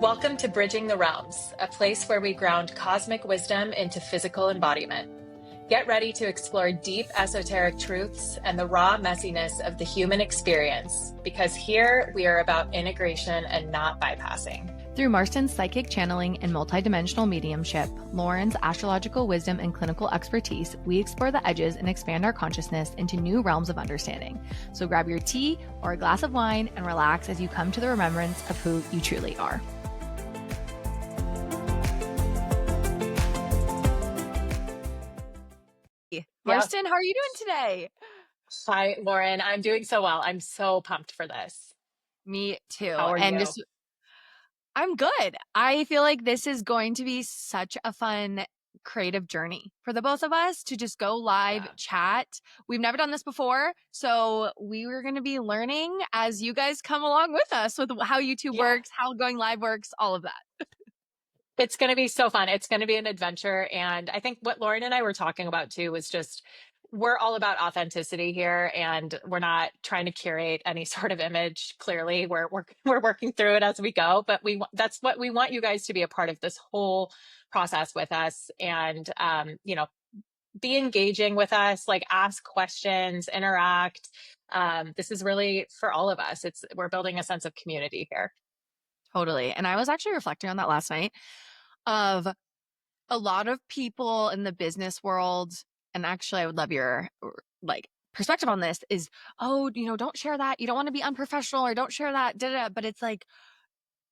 Welcome to Bridging the Realms, a place where we ground cosmic wisdom into physical embodiment. Get ready to explore deep esoteric truths and the raw messiness of the human experience, because here we are about integration and not bypassing. Through Marston's psychic channeling and multidimensional mediumship, Lauren's astrological wisdom and clinical expertise, we explore the edges and expand our consciousness into new realms of understanding. So grab your tea or a glass of wine and relax as you come to the remembrance of who you truly are. Marston, how are you doing today? Hi, Lauren. I'm doing so well. I'm so pumped for this. Me too. How are you? I'm good. I feel like this is going to be such a fun creative journey for the both of us to just go live, chat. We've never done this before, so we were going to be learning as you guys come along with us with how YouTube works, how going live works, all of that. It's going to be so fun. It's going to be an adventure. And I think what Lauren and I were talking about too was just, we're all about authenticity here, and we're not trying to curate any sort of image. Clearly, we're working through it as we go, but that's what we want you guys to be a part of this whole process with us, and be engaging with us, like ask questions, interact. This is really for all of us. We're building a sense of community here. Totally. And I was actually reflecting on that last night of a lot of people in the business world. And actually, I would love your perspective on this is, don't share that. You don't want to be unprofessional, or don't share that. But it's like,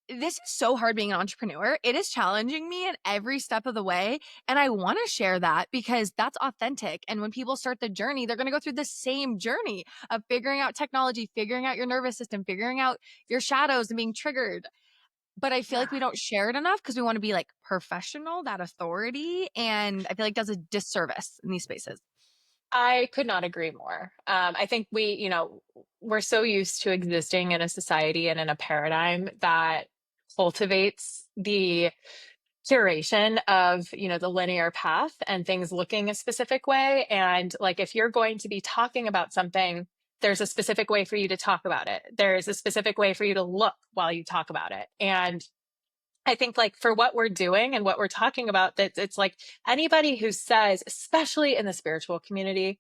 this is so hard being an entrepreneur. It is challenging me in every step of the way. And I want to share that because that's authentic. And when people start the journey, they're going to go through the same journey of figuring out technology, figuring out your nervous system, figuring out your shadows and being triggered. But I feel like we don't share it enough because we want to be like professional, that authority. And I feel like it does a disservice in these spaces. I could not agree more. I think we're so used to existing in a society and in a paradigm that cultivates the curation of, the linear path and things looking a specific way. And like, if you're going to be talking about something, there's a specific way for you to talk about it. There's a specific way for you to look while you talk about it. And I think like for what we're doing and what we're talking about, that it's like anybody who says, especially in the spiritual community,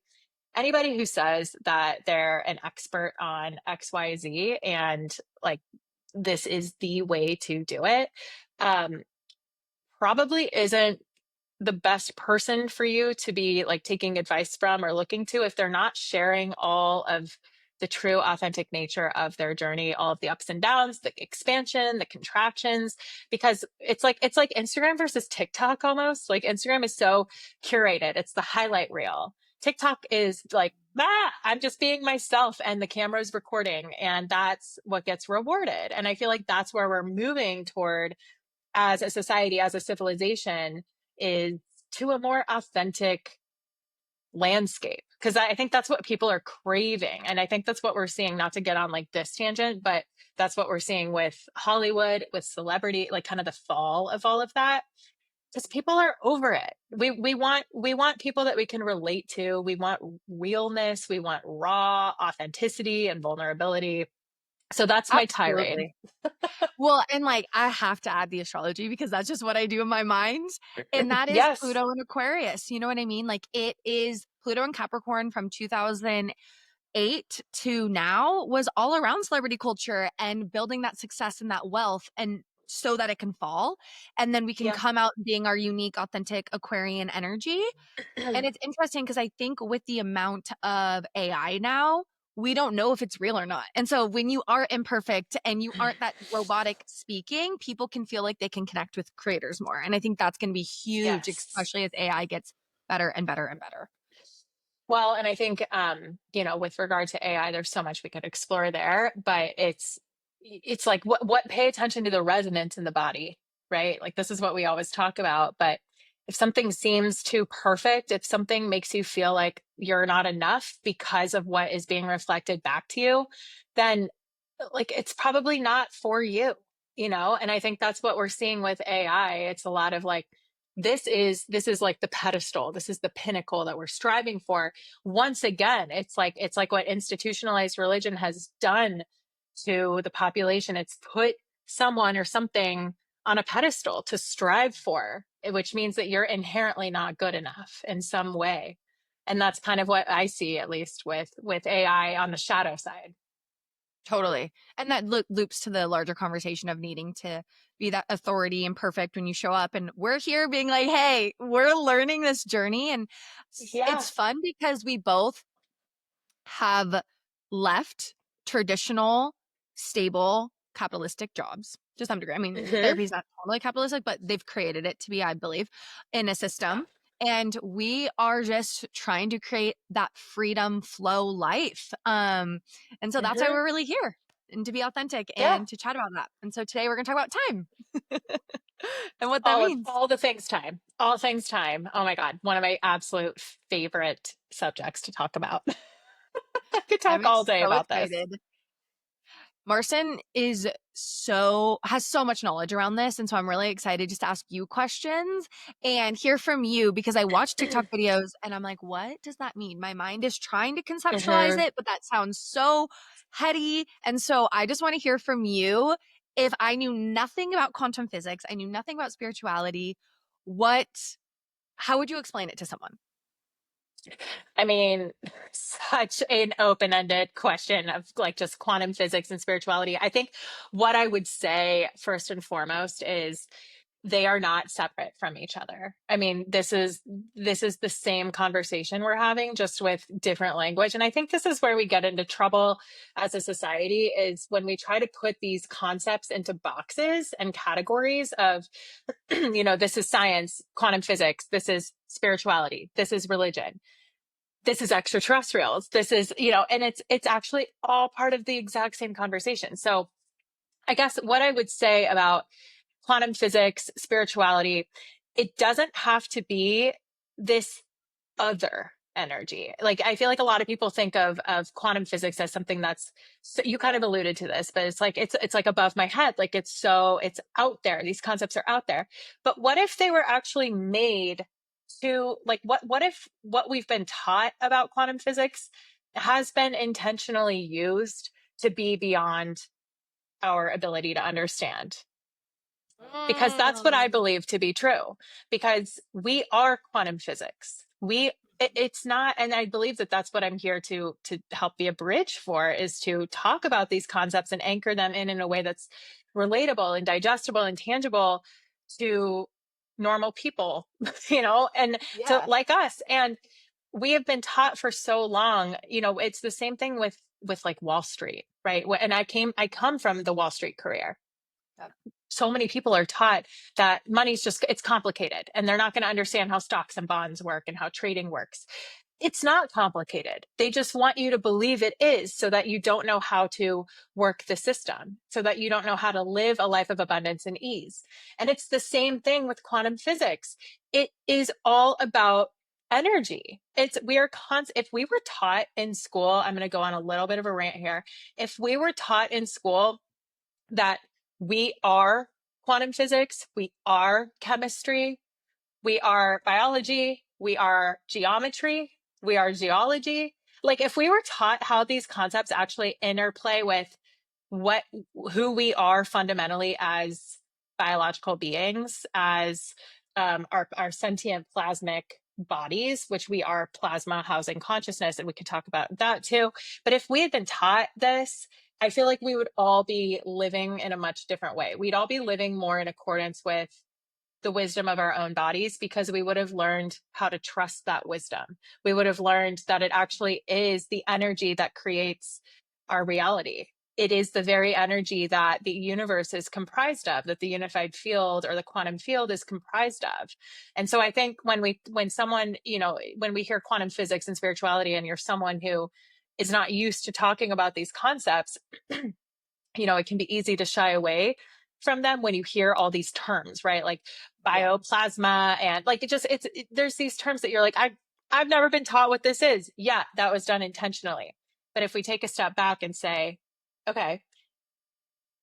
anybody who says that they're an expert on XYZ and like this is the way to do it, probably isn't the best person for you to be like taking advice from or looking to if they're not sharing all of the true authentic nature of their journey, all of the ups and downs, the expansion, the contractions, because it's like Instagram versus TikTok almost. Like Instagram is so curated. It's the highlight reel. TikTok is like, I'm just being myself and the camera's recording, and that's what gets rewarded. And I feel like that's where we're moving toward as a society, as a civilization, is to a more authentic landscape. Because I think that's what people are craving. And I think that's what we're seeing, not to get on like this tangent, but that's what we're seeing with Hollywood, with celebrity, like kind of the fall of all of that. Because people are over it. We want people that we can relate to. We want realness. We want raw authenticity and vulnerability. So that's my tirade. Well, and like, I have to add the astrology because that's just what I do in my mind. And that is Yes. Pluto in Aquarius. You know what I mean? Like, it is Pluto in Capricorn from 2008 to now was all around celebrity culture and building that success and that wealth, and so that it can fall. And then we can come out being our unique, authentic Aquarian energy. And it's interesting because I think with the amount of AI now, we don't know if it's real or not. And so when you are imperfect and you aren't that robotic speaking, people can feel like they can connect with creators more. And I think that's going to be huge, especially as AI gets better and better and better. Well, and I think, with regard to AI, there's so much we could explore there, but it's like, what pay attention to the resonance in the body, right? Like this is what we always talk about. But if something seems too perfect, if something makes you feel like you're not enough because of what is being reflected back to you, then like it's probably not for you, And I think that's what we're seeing with AI. It's a lot of like, this is like the pedestal. This is the pinnacle that we're striving for. Once again, it's like what institutionalized religion has done to the population. It's put someone or something on a pedestal to strive for, which means that you're inherently not good enough in some way. And that's kind of what I see, at least with AI on the shadow side. Totally. And that loops to the larger conversation of needing to be that authority and perfect when you show up. And we're here being like, hey, we're learning this journey. And Yeah. it's fun because we both have left traditional, stable, capitalistic jobs to some degree. I mean, Hmm. therapy is not totally capitalistic, but they've created it to be, I believe, in a Yeah. system. And we are just trying to create that freedom flow life. And so that's why Hmm. we're really here and to be authentic Yeah. and to chat about that. And so today we're going to talk about time and what that means. All the things time. All things time. Oh my God. One of my absolute favorite subjects to talk about. I could talk all day So about this. excited. Marson has so much knowledge around this. And so I'm really excited just to ask you questions and hear from you because I watch TikTok videos and I'm like, what does that mean? My mind is trying to conceptualize Hmm. it, but that sounds so heady. And so I just want to hear from you. If I knew nothing about quantum physics, I knew nothing about spirituality, what, how would you explain it to someone? I mean, such an open-ended question of like just quantum physics and spirituality. I think what I would say first and foremost is they are not separate from each other. I mean, this is the same conversation we're having just with different language. And I think this is where we get into trouble as a society is when we try to put these concepts into boxes and categories of, this is science, quantum physics, this is spirituality, this is religion, this is extraterrestrials, this is, and it's actually all part of the exact same conversation. So I guess what I would say about quantum physics, spirituality, it doesn't have to be this other energy. Like I feel like a lot of people think of quantum physics as something that's, so you kind of alluded to this, but it's like above my head. Like it's out there. These concepts are out there. But what if they were actually made to like what if what we've been taught about quantum physics has been intentionally used to be beyond our ability to understand? Because that's what I Mm. believe to be true. Because we are quantum physics. It's not, and I believe that that's what I'm here to help be a bridge for, is to talk about these concepts and anchor them in a way that's relatable and digestible and tangible to normal people, and to Yeah. like us. And we have been taught for so long, it's the same thing with like Wall Street, right? And I come from the Wall Street career. Yeah. So many people are taught that money's just, it's complicated and they're not going to understand how stocks and bonds work and how trading works. It's not complicated. They just want you to believe it is so that you don't know how to work the system, so that you don't know how to live a life of abundance and ease. And it's the same thing with quantum physics. It is all about energy. If we were taught in school, I'm going to go on a little bit of a rant here. If we were taught in school that we are quantum physics, we are chemistry, we are biology, we are geometry, we are geology. Like if we were taught how these concepts actually interplay with what who we are fundamentally as biological beings, as our sentient plasmic bodies, which we are plasma housing consciousness, and we could talk about that too. But if we had been taught this, I feel like we would all be living in a much different way. We'd all be living more in accordance with the wisdom of our own bodies, because we would have learned how to trust that wisdom. We would have learned that it actually is the energy that creates our reality. It is the very energy that the universe is comprised of, that the unified field or the quantum field is comprised of. And so I think when someone, when we hear quantum physics and spirituality and you're someone who is not used to talking about these concepts, it can be easy to shy away from them when you hear all these terms, right? Like Yeah. bioplasma and like there's these terms that you're like, I've never been taught what this is. Yeah, that was done intentionally. But if we take a step back and say, okay,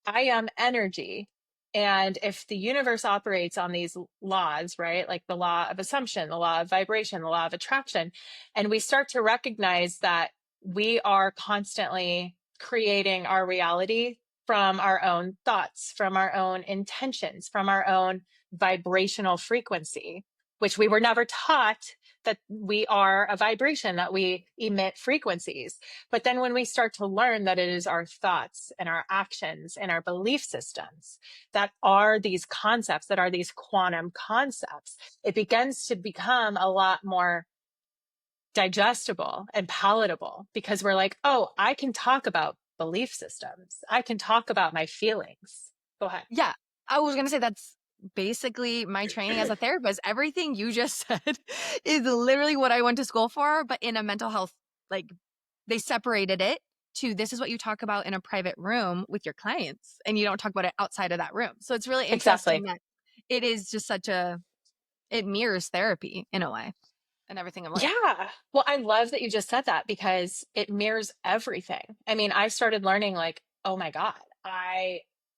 I am energy. And if the universe operates on these laws, right, like the law of assumption, the law of vibration, the law of attraction, and we start to recognize that we are constantly creating our reality from our own thoughts, from our own intentions, from our own vibrational frequency, which we were never taught that we are a vibration, that we emit frequencies. But then when we start to learn that it is our thoughts and our actions and our belief systems that are these concepts, that are these quantum concepts, it begins to become a lot more digestible and palatable because we're like, oh, I can talk about belief systems. I can talk about my feelings. Go ahead. Yeah. I was going to say that's basically my training as a therapist. Everything you just said is literally what I went to school for, but in a mental health, like they separated it to this is what you talk about in a private room with your clients and you don't talk about it outside of that room. So it's really interesting Exactly. that it is just such a, it mirrors therapy in a way and everything in life. Yeah. Well, I love that you just said that because it mirrors everything. I mean, I started learning like, oh my God,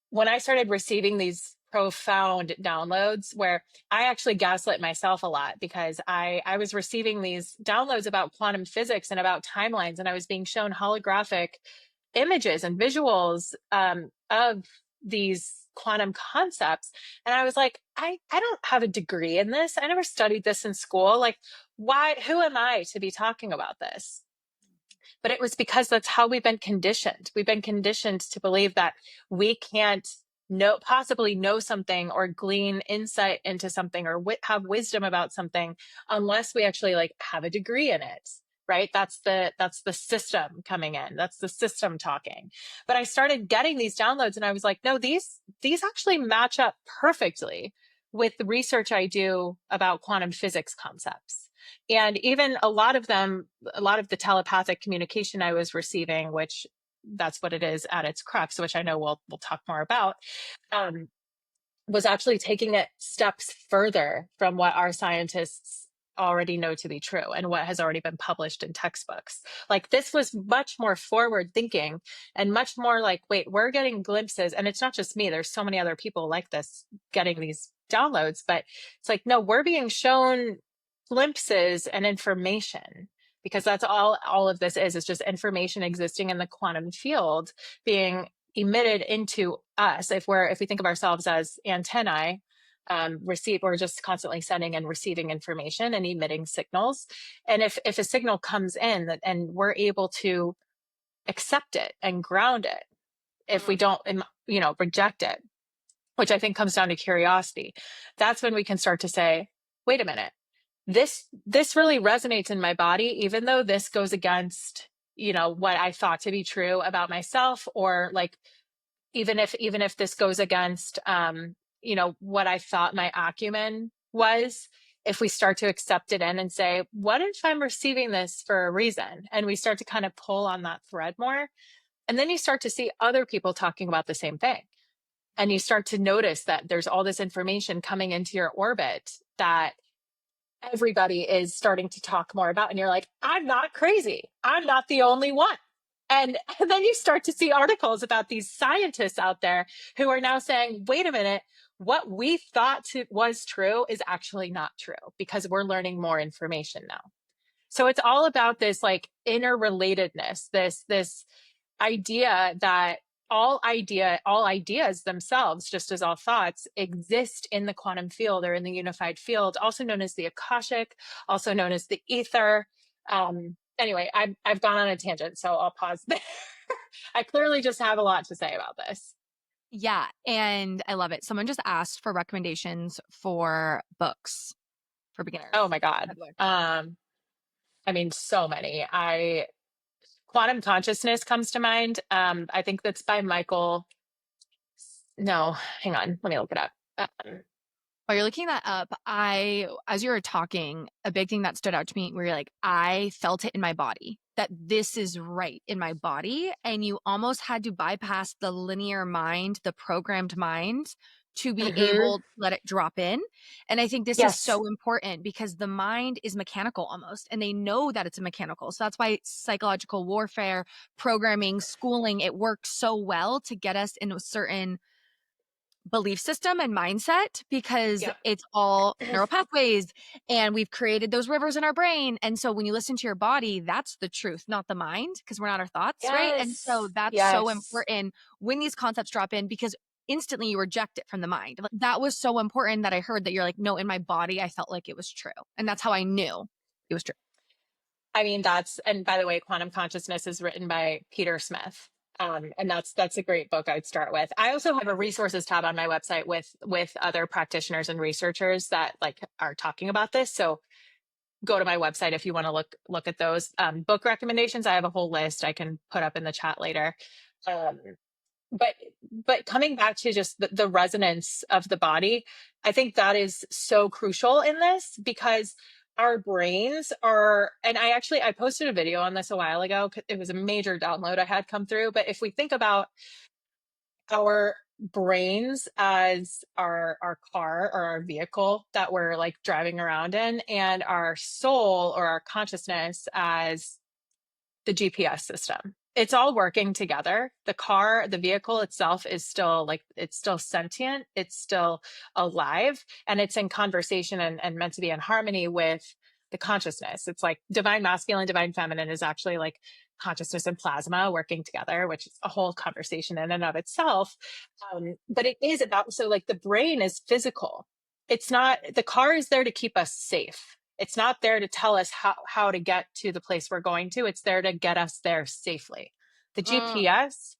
when I started receiving these profound downloads where I actually gaslit myself a lot because I was receiving these downloads about quantum physics and about timelines, and I was being shown holographic images and visuals of these quantum concepts. And I was like, I don't have a degree in this. I never studied this in school. Like, why, who am I to be talking about this? But it was because that's how we've been conditioned. We've been conditioned to believe that we can't possibly know something or glean insight into something or have wisdom about something unless we actually like have a degree in it. Right. That's the system coming in. That's the system talking. But I started getting these downloads and I was like, no, these actually match up perfectly with the research I do about quantum physics concepts. And even a lot of them, a lot of the telepathic communication I was receiving, which that's what it is at its crux, which I know we'll talk more about, um, was actually taking it steps further from what our scientists already know to be true and what has already been published in textbooks. Like this was much more forward thinking and much more like, wait, we're getting glimpses. And it's not just me, there's so many other people like this getting these downloads, but it's like, no, we're being shown glimpses and information because that's all of this is just information existing in the quantum field being emitted into us. If we think of ourselves as antennae, we're just constantly sending and receiving information and emitting signals. And if a signal comes in and we're able to accept it and ground it, if we Mm. don't reject it, which I think comes down to curiosity, that's when we can start to say, wait a minute, this really resonates in my body, even though this goes against what I thought to be true about myself, or like even if this goes against what I thought my acumen was. If we start to accept it in and say, what if I'm receiving this for a reason, and we start to kind of pull on that thread more, and then you start to see other people talking about the same thing, and you start to notice that there's all this information coming into your orbit that everybody is starting to talk more about, and you're like, I'm not crazy, I'm not the only one. And then you start to see articles about these scientists out there who are now saying, wait a minute, what we thought was true is actually not true because we're learning more information now. So it's all about this like interrelatedness, this idea that all ideas themselves, just as all thoughts, exist in the quantum field or in the unified field, also known as the Akashic, also known as the ether. Anyway, I've gone on a tangent, so I'll pause there. I clearly just have a lot to say about this. Yeah. And I love it. Someone just asked for recommendations for books for beginners. Oh my God. Good book. I mean, so many. I Quantum Consciousness comes to mind. I think that's by Michael. No, hang on, let me look it up. While you're looking that up, as you were talking, a big thing that stood out to me where you're like, I felt it in my body that this is right in my body. And you almost had to bypass the linear mind, the programmed mind to be Mhm. able to let it drop in. And I think this is Yes. so important because the mind is mechanical almost, and they know that it's a mechanical. So that's why psychological warfare, programming, schooling, it works so well to get us in a certain belief system and mindset because Yep. it's all neural pathways and we've created those rivers in our brain. And so when you listen to your body, that's the truth, not the mind, because we're not our thoughts, right? And so Yes. that's so Yes. important when these concepts drop in because instantly you reject it from the mind. Like, that was so important that I heard that you're like, no, in my body, I felt like it was true. And that's how I knew it was true. I mean, and by the way, Quantum Consciousness is written by Peter Smith. And that's a great book I'd start with. I also have a resources tab on my website with other practitioners and researchers that like are talking about this. So go to my website if you want to look at those. Book recommendations. I have a whole list I can put up in the chat later. Um, but coming back to just the resonance of the body, I think that is so crucial in this because our brains are, and I posted a video on this a while ago. It was a major download I had come through. But if we think about our brains as our car or our vehicle that we're like driving around in, and our soul or our consciousness as the GPS system. It's all working together. The car, the vehicle itself is still like, it's still sentient, it's still alive, and it's in conversation and meant to be in harmony with the consciousness. It's like divine masculine, divine feminine is actually like consciousness and plasma working together, which is a whole conversation in and of itself. But it is about, so like the brain is physical. It's not, the car is there to keep us safe. It's not there to tell us how to get to the place we're going to. It's there to get us there safely. The Mm, GPS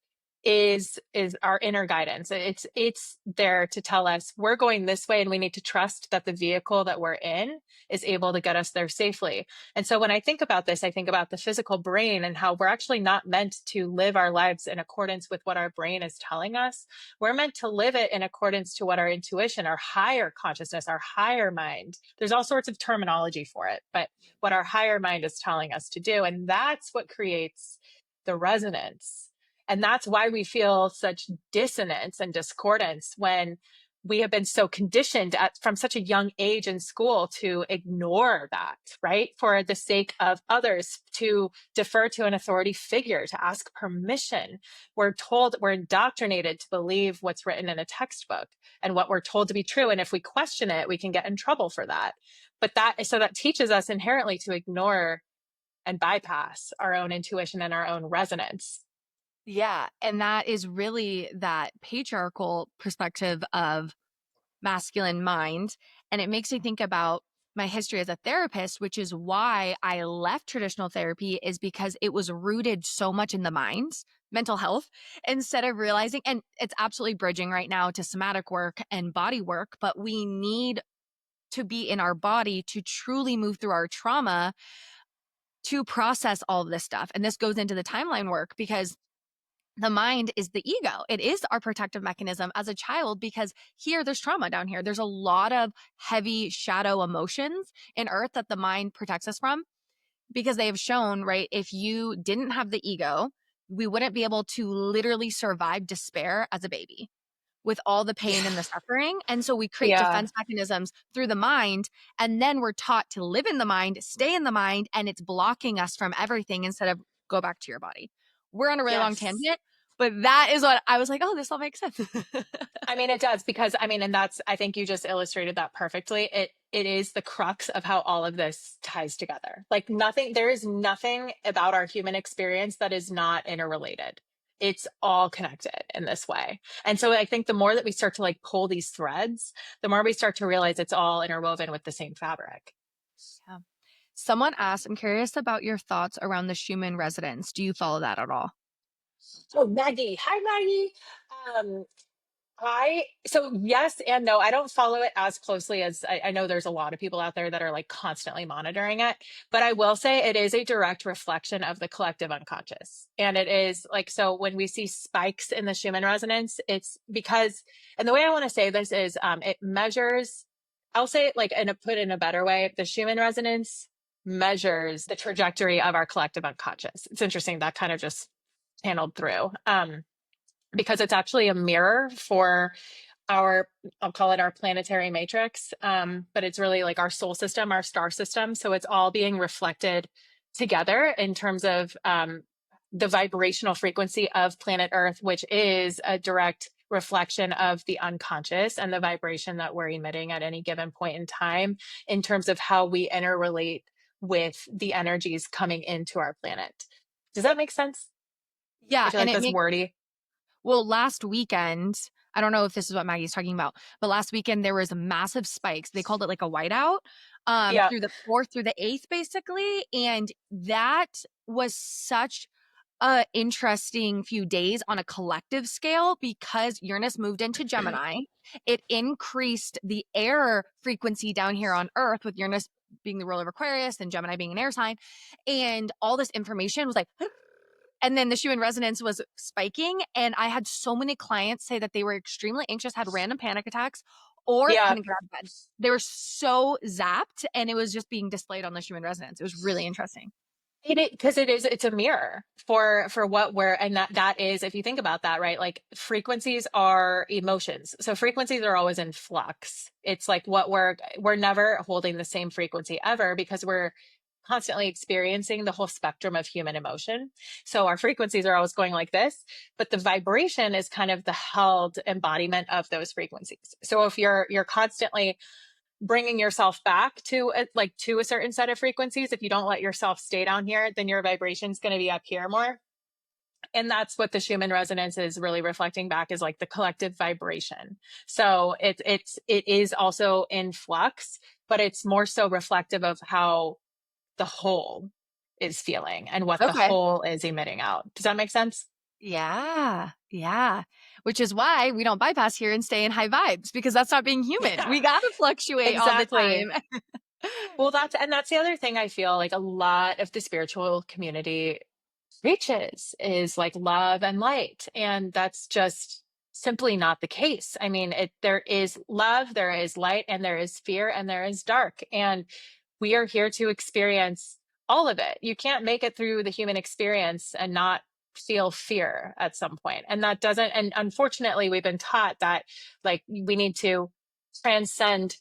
is our inner guidance. It's there to tell us we're going this way and we need to trust that the vehicle that we're in is able to get us there safely. And so when I think about this, I think about the physical brain and how we're actually not meant to live our lives in accordance with what our brain is telling us. We're meant to live it in accordance to what our intuition, our higher consciousness, our higher mind, there's all sorts of terminology for it, but what our higher mind is telling us to do. And that's what creates the resonance. And that's why we feel such dissonance and discordance when we have been so conditioned from such a young age in school to ignore that, right? For the sake of others, to defer to an authority figure, to ask permission. We're indoctrinated to believe what's written in a textbook and what we're told to be true. And if we question it, we can get in trouble for that. So that teaches us inherently to ignore and bypass our own intuition and our own resonance. yeah. And that is really that patriarchal perspective of masculine mind. And it makes me think about my history as a therapist, which is why I left traditional therapy, is because it was rooted so much in the mind, mental health, instead of realizing, and it's absolutely bridging right now to somatic work and body work, but we need to be in our body to truly move through our trauma to process all of this stuff. And this goes into the timeline work because the mind is the ego. It is our protective mechanism as a child because here there's trauma down here. There's a lot of heavy shadow emotions in earth that the mind protects us from because they have shown, right? If you didn't have the ego, we wouldn't be able to literally survive despair as a baby with all the pain and the suffering. And so we create Yeah. defense mechanisms through the mind. And then we're taught to live in the mind, stay in the mind, and it's blocking us from everything instead of go back to your body. We're on a really long Yes. tangent, but that is what I was like, oh, this all makes sense. I mean, it does because I mean, and that's, I think you just illustrated that perfectly. It is the crux of how all of this ties together. Like nothing, there is nothing about our human experience that is not interrelated. It's all connected in this way. And so I think the more that we start to like pull these threads, the more we start to realize it's all interwoven with the same fabric. Yeah. Someone asked, I'm curious about your thoughts around the Schumann resonance. Do you follow that at all? Oh, Maggie. Hi, Maggie. Um, so yes and no. I don't follow it as closely as I know there's a lot of people out there that are like constantly monitoring it. But I will say it is a direct reflection of the collective unconscious. And it is like, so when we see spikes in the Schumann resonance, it's because, and the way I want to say this is it measures, I'll say it like, and put in a better way, the Schumann resonance measures the trajectory of our collective unconscious. It's interesting that kind of just channeled through. Because it's actually a mirror for our, I'll call it our planetary matrix, but it's really like our soul system, our star system. So it's all being reflected together in terms of the vibrational frequency of planet Earth, which is a direct reflection of the unconscious and the vibration that we're emitting at any given point in time in terms of how we interrelate with the energies coming into our planet. Does that make sense? I Yeah, feel and like it that's makes wordy. well, last weekend, I don't know if this is what Maggie's talking about, but last weekend there was massive spikes. They called it like a whiteout, Yeah. through the 4th through the 8th, basically. And that was such a interesting few days on a collective scale because Uranus moved into Gemini. It increased the air frequency down here on Earth with Uranus being the ruler of Aquarius and Gemini being an air sign. And all this information was like, and then the Schumann resonance was spiking. And I had so many clients say that they were extremely anxious, had random panic attacks, or Yeah. couldn't get out of bed. They were so zapped, and it was just being displayed on the Schumann resonance. It was really interesting. Because it's a mirror for what we're, and that is, if you think about that, right? Like frequencies are emotions. So frequencies are always in flux. It's like what we're never holding the same frequency ever because we're constantly experiencing the whole spectrum of human emotion. So our frequencies are always going like this, but the vibration is kind of the held embodiment of those frequencies. So if you're constantly bringing yourself back to a certain set of frequencies, if you don't let yourself stay down here, then your vibration is going to be up here more. And that's what the Schumann resonance is really reflecting back, is like the collective vibration. So it is also in flux, but it's more so reflective of how the whole is feeling and what the Okay. whole is emitting out. Does that make sense? Yeah. Yeah. Which is why we don't bypass here and stay in high vibes because that's not being human. Yeah, We got to fluctuate all the exactly. time. Well, that's the other thing I feel like a lot of the spiritual community preaches is like love and light. And that's just simply not the case. I mean, there is love, there is light, and there is fear, and there is dark. And we are here to experience all of it. You can't make it through the human experience and not feel fear at some point. And that doesn't, and unfortunately, we've been taught that like we need to transcend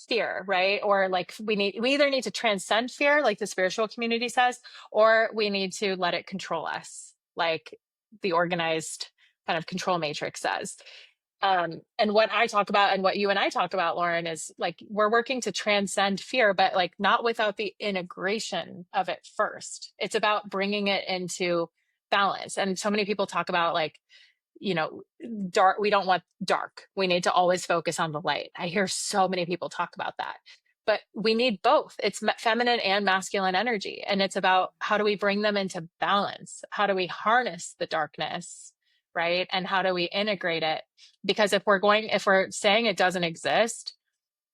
fear, right? Or like we either need to transcend fear, like the spiritual community says, or we need to let it control us, like the organized kind of control matrix says. And what I talk about and what you and I talk about, Lauren, is like we're working to transcend fear, but like not without the integration of it first. It's about bringing it into balance. And so many people talk about like, you know, dark, we don't want dark. We need to always focus on the light. I hear so many people talk about that. But we need both. It's feminine and masculine energy. And it's about how do we bring them into balance? How do we harness the darkness? Right. And how do we integrate it? Because if we're saying it doesn't exist,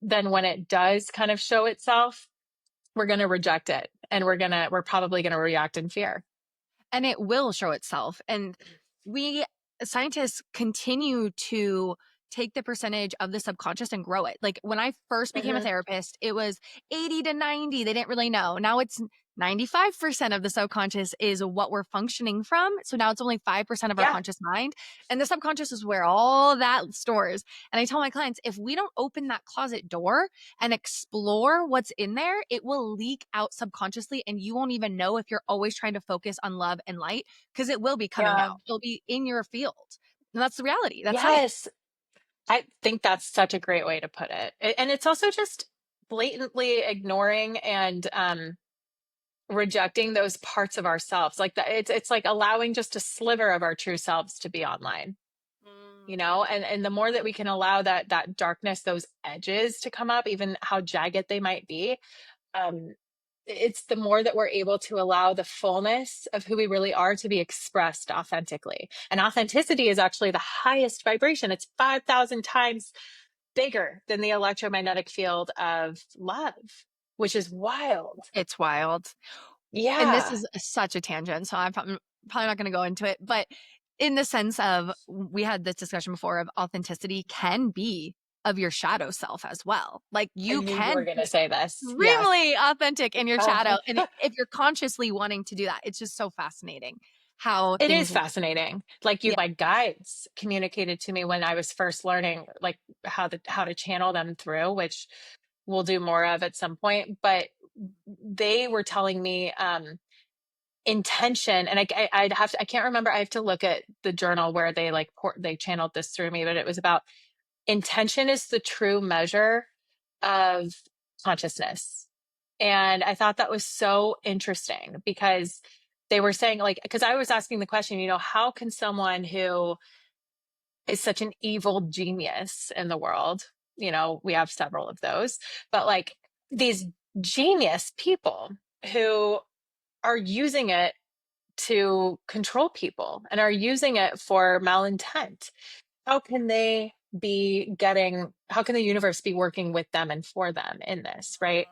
then when it does kind of show itself, we're going to reject it and we're probably going to react in fear. And it will show itself. And we scientists continue to take the percentage of the subconscious and grow it. Like when I first became a Mhm. therapist, it was 80 to 90. They didn't really know. Now it's 95% of the subconscious is what we're functioning from. So now it's only 5% of our Yeah. conscious mind. And the subconscious is where all that stores. And I tell my clients, if we don't open that closet door and explore what's in there, it will leak out subconsciously and you won't even know if you're always trying to focus on love and light because it will be coming Yeah. out. It'll be in your field. And that's the reality. That's science. Yes. I think that's such a great way to put it. And it's also just blatantly ignoring and rejecting those parts of ourselves. Like that it's like allowing just a sliver of our true selves to be online, you Mm. know? And the more that we can allow that darkness, those edges to come up, even how jagged they might be, um it's the more that we're able to allow the fullness of who we really are to be expressed authentically. And authenticity is actually the highest vibration. It's 5,000 times bigger than the electromagnetic field of love, which is wild. It's wild. And this Yeah. is such a tangent, so I'm probably not going to go into it. But in the sense of, we had this discussion before of authenticity can be of your shadow self as well. Like I you knew you were can going to be say this. Yes. extremely authentic in your shadow. And Uh-huh. if you're consciously wanting to do that, it's just so fascinating how It things is work. fascinating. Like Yeah. my guides communicated to me when I was first learning like how to channel them through, which we'll do more of at some point. But they were telling me intention, and I'd have to, I can't remember, I have to look at the journal where they like they channeled this through me, but it was about intention is the true measure of consciousness. And I thought that was so interesting because they were saying, like, because I was asking the question, how can someone who is such an evil genius in the world, we have several of those, but like these genius people who are using it to control people and are using it for malintent, how can they how can the universe be working with them and for them in this, right?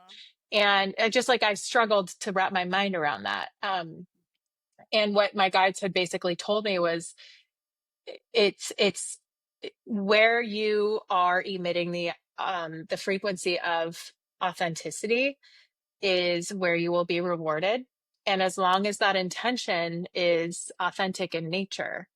And just like I struggled to wrap my mind around that. And what my guides had basically told me was it's where you are emitting the frequency of authenticity is where you will be rewarded. And as long as that intention is authentic in nature,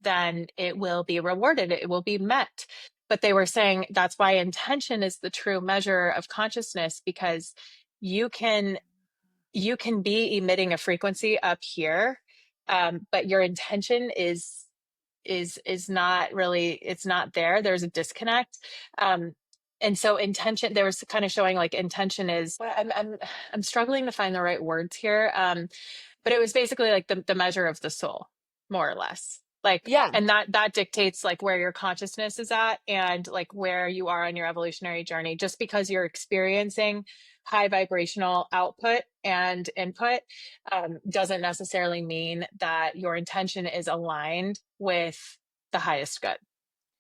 then it will be rewarded, it will be met. But they were saying that's why intention is the true measure of consciousness, because you can you can be emitting a frequency up here, but your intention is not really, it's not there. There's a disconnect. And so intention, there was kind of showing like intention is, well, I'm struggling to find the right words here. But it was basically like the measure of the soul, more or less. Like, Yeah. and that dictates like where your consciousness is at and like where you are on your evolutionary journey. Just because you're experiencing high vibrational output and input, doesn't necessarily mean that your intention is aligned with the highest good,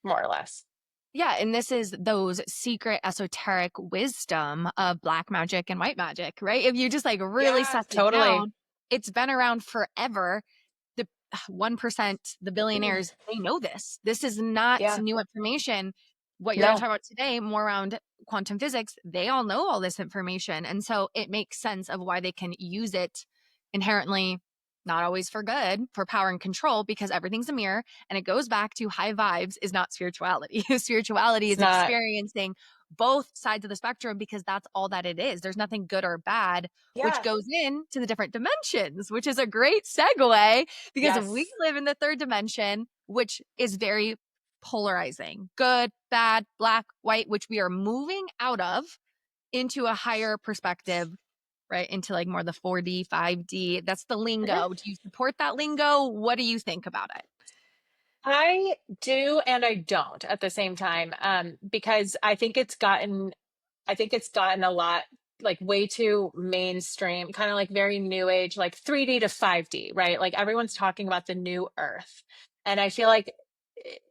more or less. Yeah, and this is those secret esoteric wisdom of black magic and white magic, right? If you just like really Yeah, suss it totally. down, it's been around forever. The 1%, the billionaires, they know this. This is not Yeah. new information. What you're going to No, talk about today, more around quantum physics, they all know all this information. And so it makes sense of why they can use it inherently, not always for good, for power and control, because everything's a mirror. And it goes back to high vibes is not spirituality. Spirituality it's is not. experiencing both sides of the spectrum because that's all that it is. There's nothing good or bad, which Yeah. goes into the different dimensions, which is a great segue because we Yes. live in the third dimension, which is very polarizing, good, bad, black, white, which we are moving out of into a higher perspective, right? Into like more the 4D, 5D. That's the lingo. Do you support that lingo? What do you think about it? I do and I don't at the same time, because I think it's gotten a lot, like way too mainstream, kind of like very new age, like 3D to 5D, right? Like everyone's talking about the new earth. And I feel like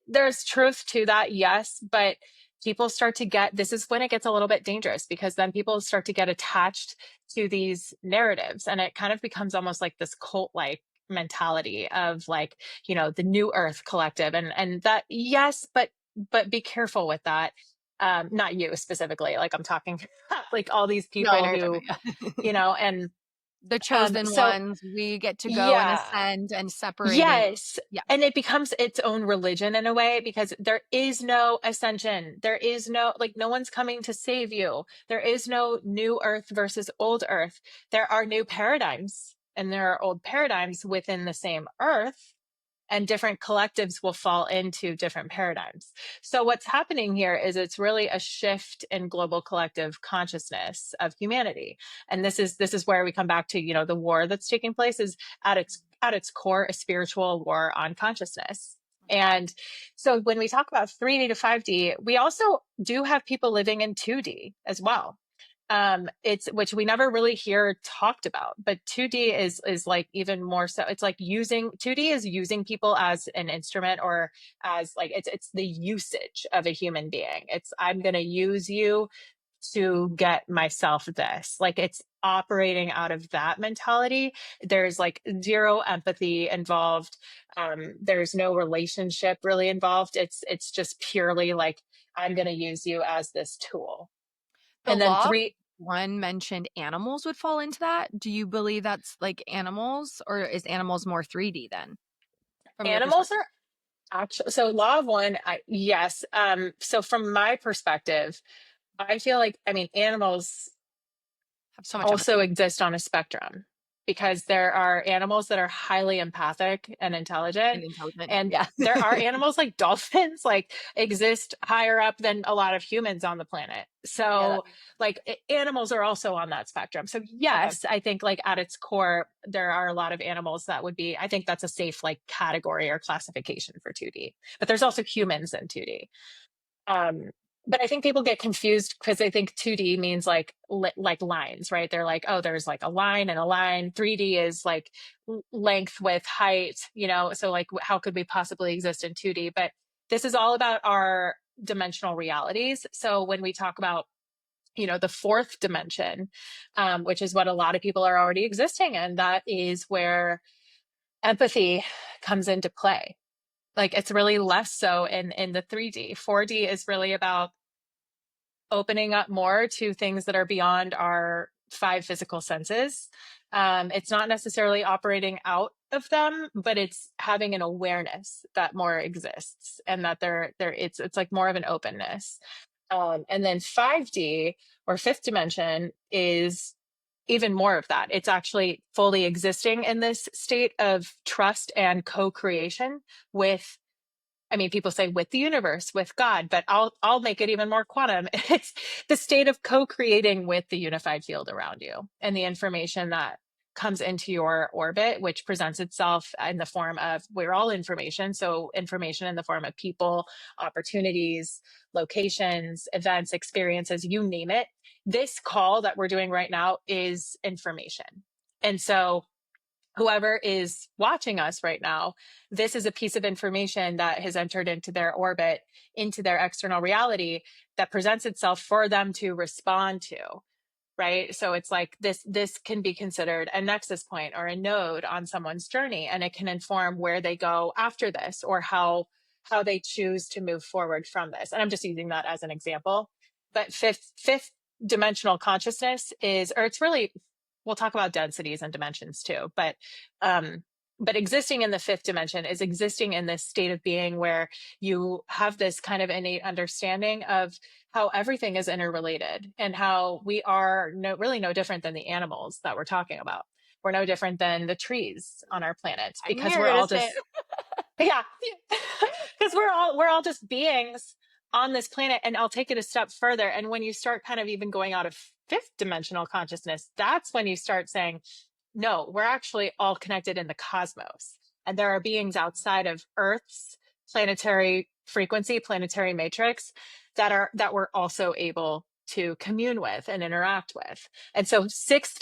there's truth to that, yes, but people start to get, this is when it gets a little bit dangerous because then people start to get attached to these narratives and it kind of becomes almost like this cult like mentality of like, the new earth collective, and that, yes, but be careful with that. Not you specifically, like I'm talking like all these No, I people know you're who, talking about. and The chosen so ones, we get to go and yeah. ascend and separating. Yes. Yeah. And it becomes its own religion in a way because there is no ascension. There is no, like, no one's coming to save you. There is no new earth versus old earth. There are new paradigms and there are old paradigms within the same earth, and different collectives will fall into different paradigms. So what's happening here is it's really a shift in global collective consciousness of humanity. And this is where we come back to, the war that's taking place is at its core a spiritual war on consciousness. And so when we talk about 3D to 5D, we also do have people living in 2D as well. It's which we never really hear talked about, but 2D is like even more so. It's like using 2D is using people as an instrument, or as like it's the usage of a human being. It's, I'm going to use you to get myself this. Like it's operating out of that mentality. There's like zero empathy involved. There's no relationship really involved. It's just purely like, I'm going to use you as this tool. The And then law of three, one mentioned animals would fall into that. Do you believe that's like animals, or is animals more 3D then, from your animals perspective? are actually, so law of one, yes. So from my perspective, I feel like, I mean, animals Have so much also empathy. exist on a spectrum. because there are animals that are highly empathic and And intelligent. intelligent. And Yeah. there are animals like dolphins, like exist higher up than a lot of humans on the planet. Yeah. So like animals are also on that spectrum. So Okay. yes, I think like at its core, there are a lot of animals that would be, I think that's a safe like category or classification for 2D, but there's also humans in 2D. Um, but I think people get confused because they think 2D means like lines, right? They're like, oh, there's like a line and a line. 3D is like length with height, so like how could we possibly exist in 2D? But this is all about our dimensional realities. So when we talk about the fourth dimension, which is what a lot of people are already existing in, that is where empathy comes into play. Like it's really less so in the 3D. 4D is really about opening up more to things that are beyond our five physical senses. It's not necessarily operating out of them, but it's having an awareness that more exists and that it's like more of an openness. And then 5D or fifth dimension is even more of that. It's actually fully existing in this state of trust and co-creation with, I mean, people say with the universe, with God, but I'll make it even more quantum. It's the state of co-creating with the unified field around you and the information that comes into your orbit, which presents itself in the form of, we're all information. So information in the form of people, opportunities, locations, events, experiences, you name it. This call that we're doing right now is information. And so whoever is watching us right now, this is a piece of information that has entered into their orbit, into their external reality that presents itself for them to respond to, right? So it's like this can be considered a nexus point or a node on someone's journey, and it can inform where they go after this or how they choose to move forward from this. And I'm just using that as an example. But fifth dimensional consciousness is, or it's really, we'll talk about densities and dimensions too, but existing in the fifth dimension is existing in this state of being where you have this kind of innate understanding of how everything is interrelated and how we are really no different than the animals that we're talking about. We're no different than the trees on our planet I knew because you were we're gonna all say just, it. yeah, because we're all just beings on this planet. And I'll take it a step further. And when you start kind of even going out of fifth dimensional consciousness, that's when you start saying, no, we're actually all connected in the cosmos. And there are beings outside of Earth's planetary frequency, planetary matrix that we're also able to commune with and interact with. And so sixth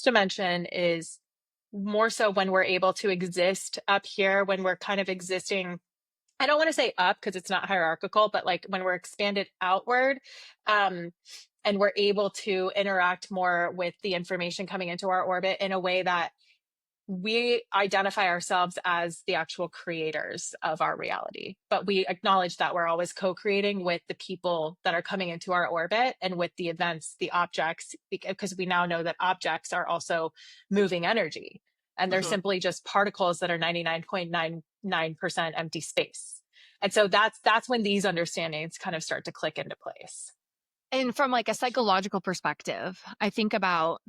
dimension is more so when we're able to exist up here, when we're kind of existing, I don't want to say up because it's not hierarchical, but like when we're expanded outward, um, and we're able to interact more with the information coming into our orbit in a way that we identify ourselves as the actual creators of our reality. But we acknowledge that we're always co-creating with the people that are coming into our orbit and with the events, the objects, because we now know that objects are also moving energy. And they're Mhm. simply just particles that are 99.99% empty space. And so that's when these understandings kind of start to click into place. And from like a psychological perspective, I think about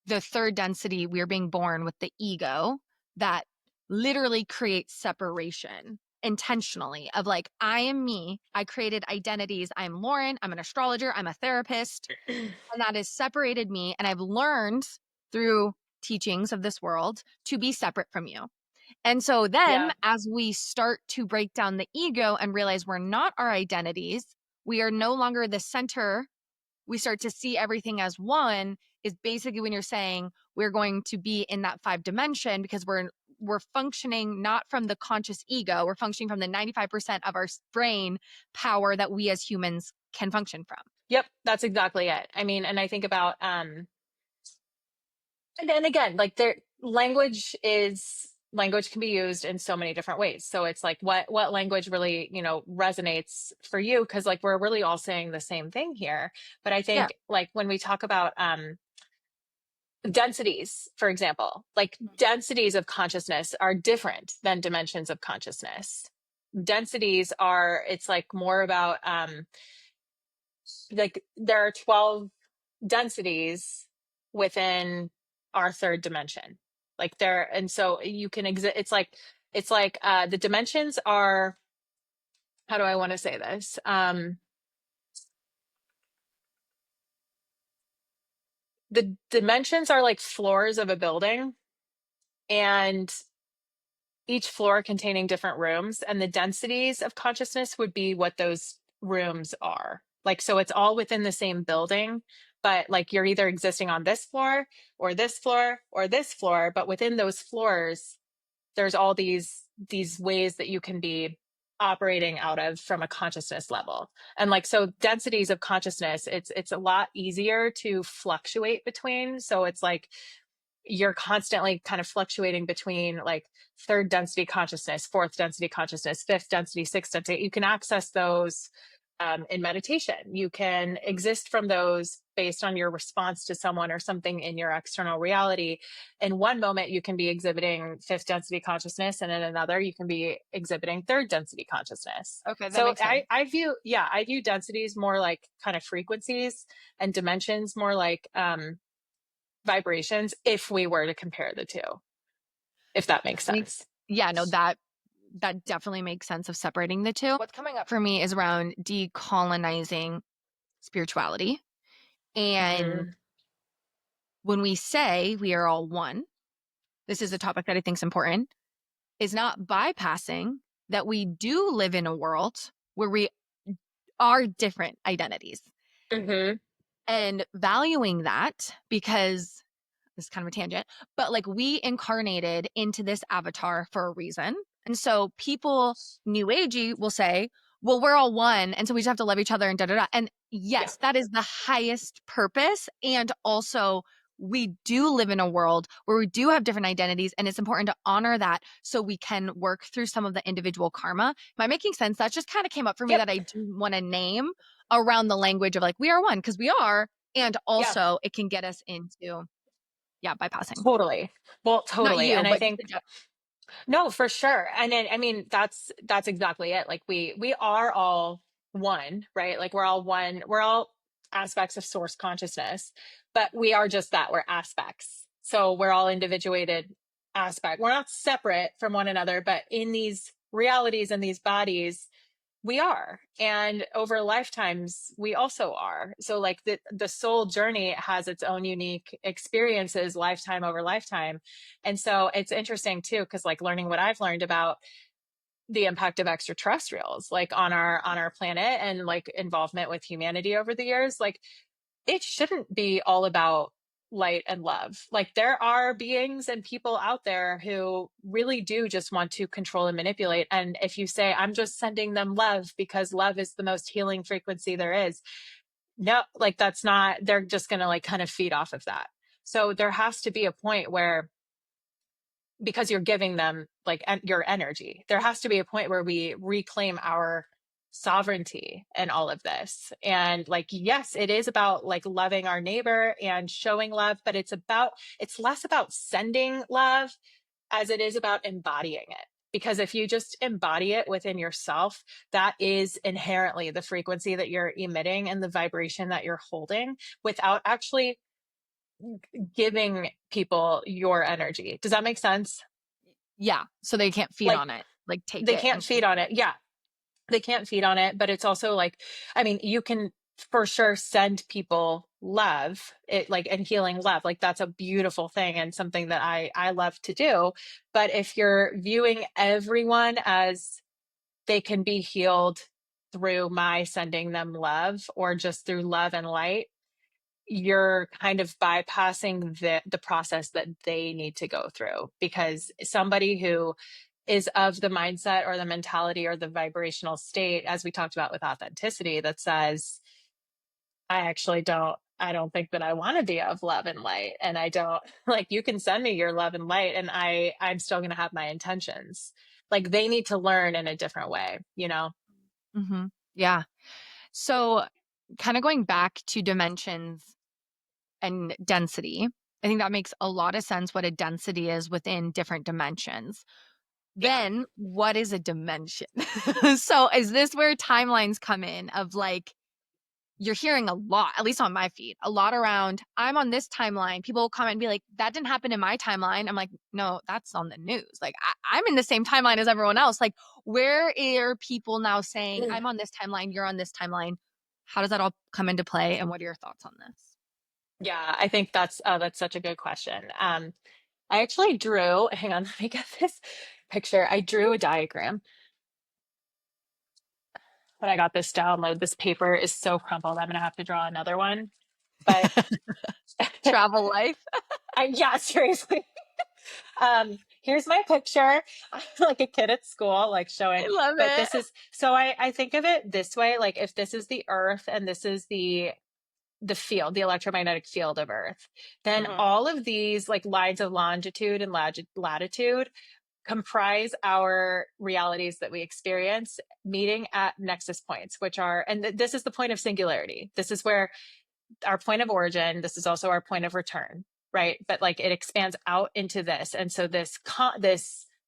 the third density, we're being born with the ego that literally creates separation intentionally of like, I am me. I created identities. I'm Lauren. I'm an astrologer. I'm a therapist. And that has separated me. And I've learned through teachings of this world to be separate from you. And so then, Yeah. as we start to break down the ego and realize we're not our identities, we are no longer the center, we start to see everything as one, is basically when you're saying we're going to be in that five dimension because we're functioning not from the conscious ego, we're functioning from the 95% of our brain power that we as humans can function from. Yep, that's exactly it. I mean, and I think about and then again, like there language can be used in so many different ways. So it's like what language really, resonates for you, because like we're really all saying the same thing here. But I Yeah. think like when we talk about densities, for example, like densities of consciousness are different than dimensions of consciousness. Densities are, it's like more about like there are 12 densities within our third dimension. Like there, and so you can exist. It's like the dimensions are, how do I want to say this? The dimensions are like floors of a building, and each floor containing different rooms, and the densities of consciousness would be what those rooms are. Like, so it's all within the same building, but like you're either existing on this floor or this floor or this floor, but within those floors, there's all these ways that you can be operating out of from a consciousness level. And like, so densities of consciousness, it's a lot easier to fluctuate between. So it's like you're constantly kind of fluctuating between like third density consciousness, fourth density consciousness, fifth density, sixth density. You can access those in meditation. You can exist from those based on your response to someone or something in your external reality. In one moment, you can be exhibiting fifth density consciousness, and in another, you can be exhibiting third density consciousness. Okay, that So makes sense. I view densities more like kind of frequencies, and dimensions more like vibrations, if we were to compare the two, if that makes Makes sense. Yeah, no, that definitely makes sense of separating the two. What's coming up for me is around decolonizing spirituality. And Mm-hmm. when we say we are all one, this is a topic that I think is important, is not bypassing that we do live in a world where we are different identities Mm-hmm. and valuing that because this is kind of a tangent, but like we incarnated into this avatar for a reason. And so people new agey will say, well, we're all one. And so we just have to love each other and da da da. And Yeah. yes, that is the highest purpose. And also, we do live in a world where we do have different identities, and it's important to honor that so we can work through some of the individual karma. Am I making sense? That just kind of came up for me Yep. that I do want to name around the language of like, we are one because we are. And Yeah. also, it can get us into yeah, bypassing. Totally. Well, Not totally. you, And I but just think no, for sure. And then, I mean, that's exactly it. Like we are all one, right? Like we're all one. We're all aspects of source consciousness, but we are just that. We're aspects. So we're all individuated aspect. We're not separate from one another, but in these realities and these bodies, we are. And over lifetimes, we also are. So like the soul journey has its own unique experiences lifetime over lifetime. And so it's interesting too, because like learning what I've learned about the impact of extraterrestrials like on our planet and like involvement with humanity over the years, like it shouldn't be all about light and love. Like there are beings and people out there who really do just want to control and manipulate. And if you say, I'm just sending them love because love is the most healing frequency there is, no, like that's not, they're just going to like kind of feed off of that. So there has to be a point where, because you're giving them like your energy, there has to be a point where we reclaim our sovereignty and all of this. And like yes, it is about like loving our neighbor and showing love, but it's less about sending love as it is about embodying it. Because if you just embody it within yourself, that is inherently the frequency that you're emitting and the vibration that you're holding without actually giving people your energy. Does that make sense? yeah, so they can't feed Like on it, like take they it can't and feed on it. Yeah, they can't feed on it, but it's also like, I mean, you can for sure send people love, it like, and healing love. Like that's a beautiful thing and something that I love to do. But if you're viewing everyone as they can be healed through my sending them love or just through love and light, you're kind of bypassing the process that they need to go through. Because somebody who is of the mindset or the mentality or the vibrational state, as we talked about with authenticity, that says, I don't think that I want to be of love and light. And I don't like, you can send me your love and light and I'm still going to have my intentions. Like they need to learn in a different way, you know? mhm. Yeah. So kind of going back to dimensions and density, I think that makes a lot of sense what a density is within different dimensions. Yeah. Then what is a dimension? So is this where timelines come in of like you're hearing a lot, at least on my feed, a lot around, I'm on this timeline. People will comment and be like, that didn't happen in my timeline. I'm like, no, that's on the news. Like, I'm in the same timeline as everyone else. Like, where are people now saying, I'm on this timeline, you're on this timeline? How does that all come into play? And what are your thoughts on this? Yeah, I think that's such a good question. I actually drew, hang on, let me get this picture. I drew a diagram when I got this download. This paper is so crumpled. I'm gonna have to draw another one. But Travel life. yeah, seriously. Here's my picture, like a kid at school, like showing. I love But it. this is so I think of it this way, like if this is the Earth and this is the field, the electromagnetic field of Earth, then Mm-hmm, all of these like lines of longitude and latitude comprise our realities that we experience meeting at nexus points, which are, and this is the point of singularity. This is where our point of origin, this is also our point of return, right? But like it expands out into this. And so this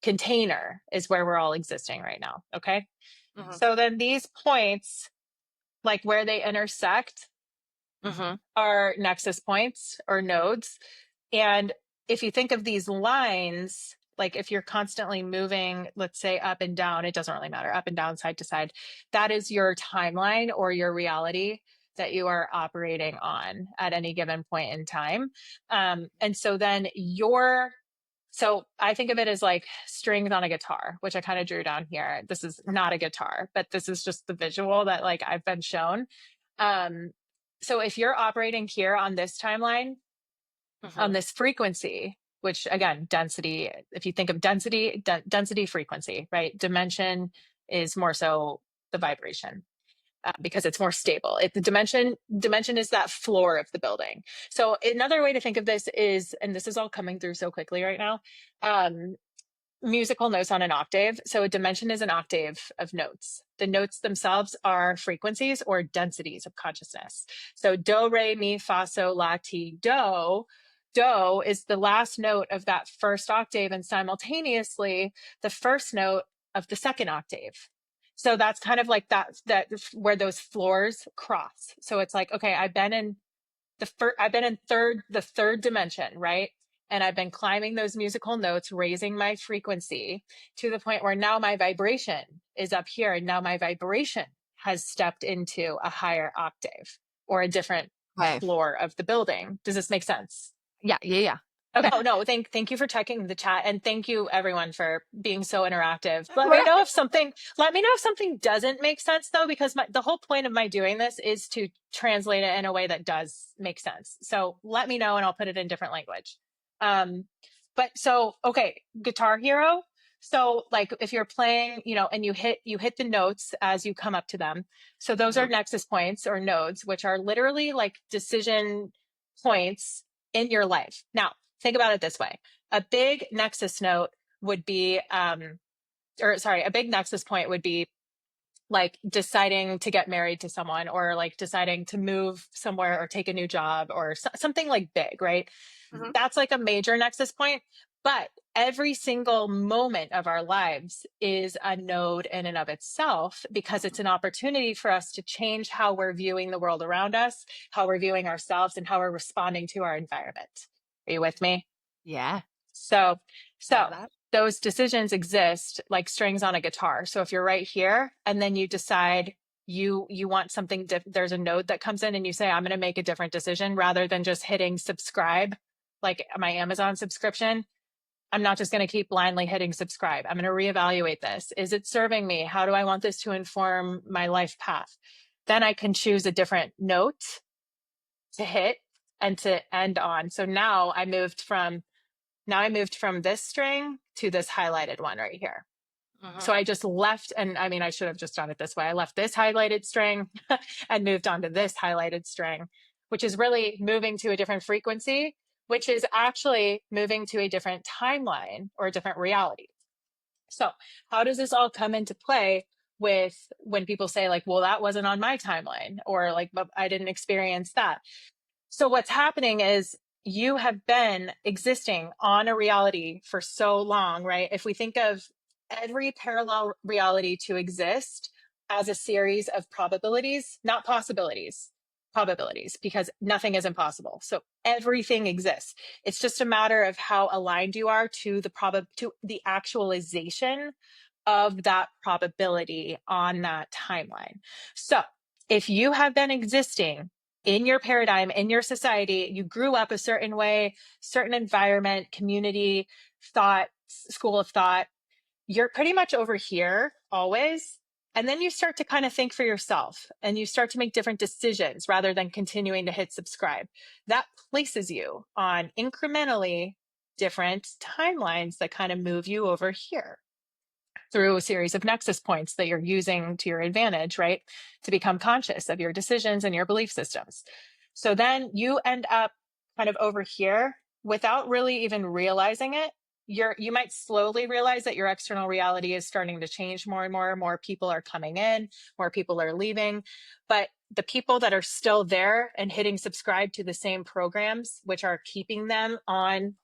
container is where we're all existing right now. Okay. mm-hmm, So then these points, like where they intersect, mm-hmm, are nexus points or nodes. And if you think of these lines, like if you're constantly moving, let's say up and down, it doesn't really matter, up and down, side to side, that is your timeline or your reality that you are operating on at any given point in time. And so then so I think of it as like strings on a guitar, which I kind of drew down here. This is not a guitar, but this is just the visual that like I've been shown. Um, so if you're operating here on this timeline, on mm-hmm, this frequency, which again, density, if you think of density, density frequency, right? Dimension is more so the vibration. Because it's more stable. The dimension is that floor of the building. So another way to think of this is, and this is all coming through so quickly right now, um, musical notes on an octave. So a dimension is an octave of notes. The notes themselves are frequencies or densities of consciousness. So do, re, mi, fa, sol, la, ti, do. Do is the last note of that first octave and simultaneously the first note of the second octave. So that's kind of like that where those floors cross. So it's like, okay, I've been in the third dimension, right? And I've been climbing those musical notes, raising my frequency to the point where now my vibration is up here. And now my vibration has stepped into a higher octave or a different okay. floor of the building. Does this make sense? Yeah, yeah, yeah. Okay. Oh no, thank you for checking the chat and thank you everyone for being so interactive. Right. Let me know if something doesn't make sense though, because the whole point of my doing this is to translate it in a way that does make sense. So let me know and I'll put it in different language. Um, but so okay, Guitar Hero. So like if you're playing, and you hit the notes as you come up to them. So those are Mm-hmm, nexus points or nodes, which are literally like decision points in your life. Now, think about it this way. A big nexus note would be, a big nexus point would be like deciding to get married to someone or like deciding to move somewhere or take a new job or something like big, right? mm-hmm, That's like a major nexus point. But every single moment of our lives is a node in and of itself because it's an opportunity for us to change how we're viewing the world around us, how we're viewing ourselves, and how we're responding to our environment. Are you with me? yeah. So, Love so that. those decisions exist like strings on a guitar. So if you're right here and then you decide you want something there's a node that comes in and you say I'm going to make a different decision rather than just hitting subscribe like my Amazon subscription. I'm not just going to keep blindly hitting subscribe. I'm going to reevaluate this. Is it serving me? How do I want this to inform my life path? Then I can choose a different note to hit and to end on. So now I moved from this string to this highlighted one right here. Mm-hmm, So I just left, and I mean, I should have just done it this way. I left this highlighted string and moved on to this highlighted string, which is really moving to a different frequency, which is actually moving to a different timeline or a different reality. So how does this all come into play with when people say like, well, that wasn't on my timeline or like, but I didn't experience that. So what's happening is you have been existing on a reality for so long, right? If we think of every parallel reality to exist as a series of probabilities, not possibilities. probabilities because nothing is impossible. So everything exists. It's just a matter of how aligned you are to the actualization of that probability on that timeline. So if you have been existing in your paradigm, in your society, you grew up a certain way, certain environment, community, thought, school of thought, you're pretty much over here always. And then you start to kind of think for yourself and you start to make different decisions rather than continuing to hit subscribe. That places you on incrementally different timelines that kind of move you over here through a series of nexus points that you're using to your advantage, right? To become conscious of your decisions and your belief systems. So then you end up kind of over here without really even realizing it. You might slowly realize that your external reality is starting to change more and more. More people are coming in, more people are leaving. But the people that are still there and hitting subscribe to the same programs, which are keeping them on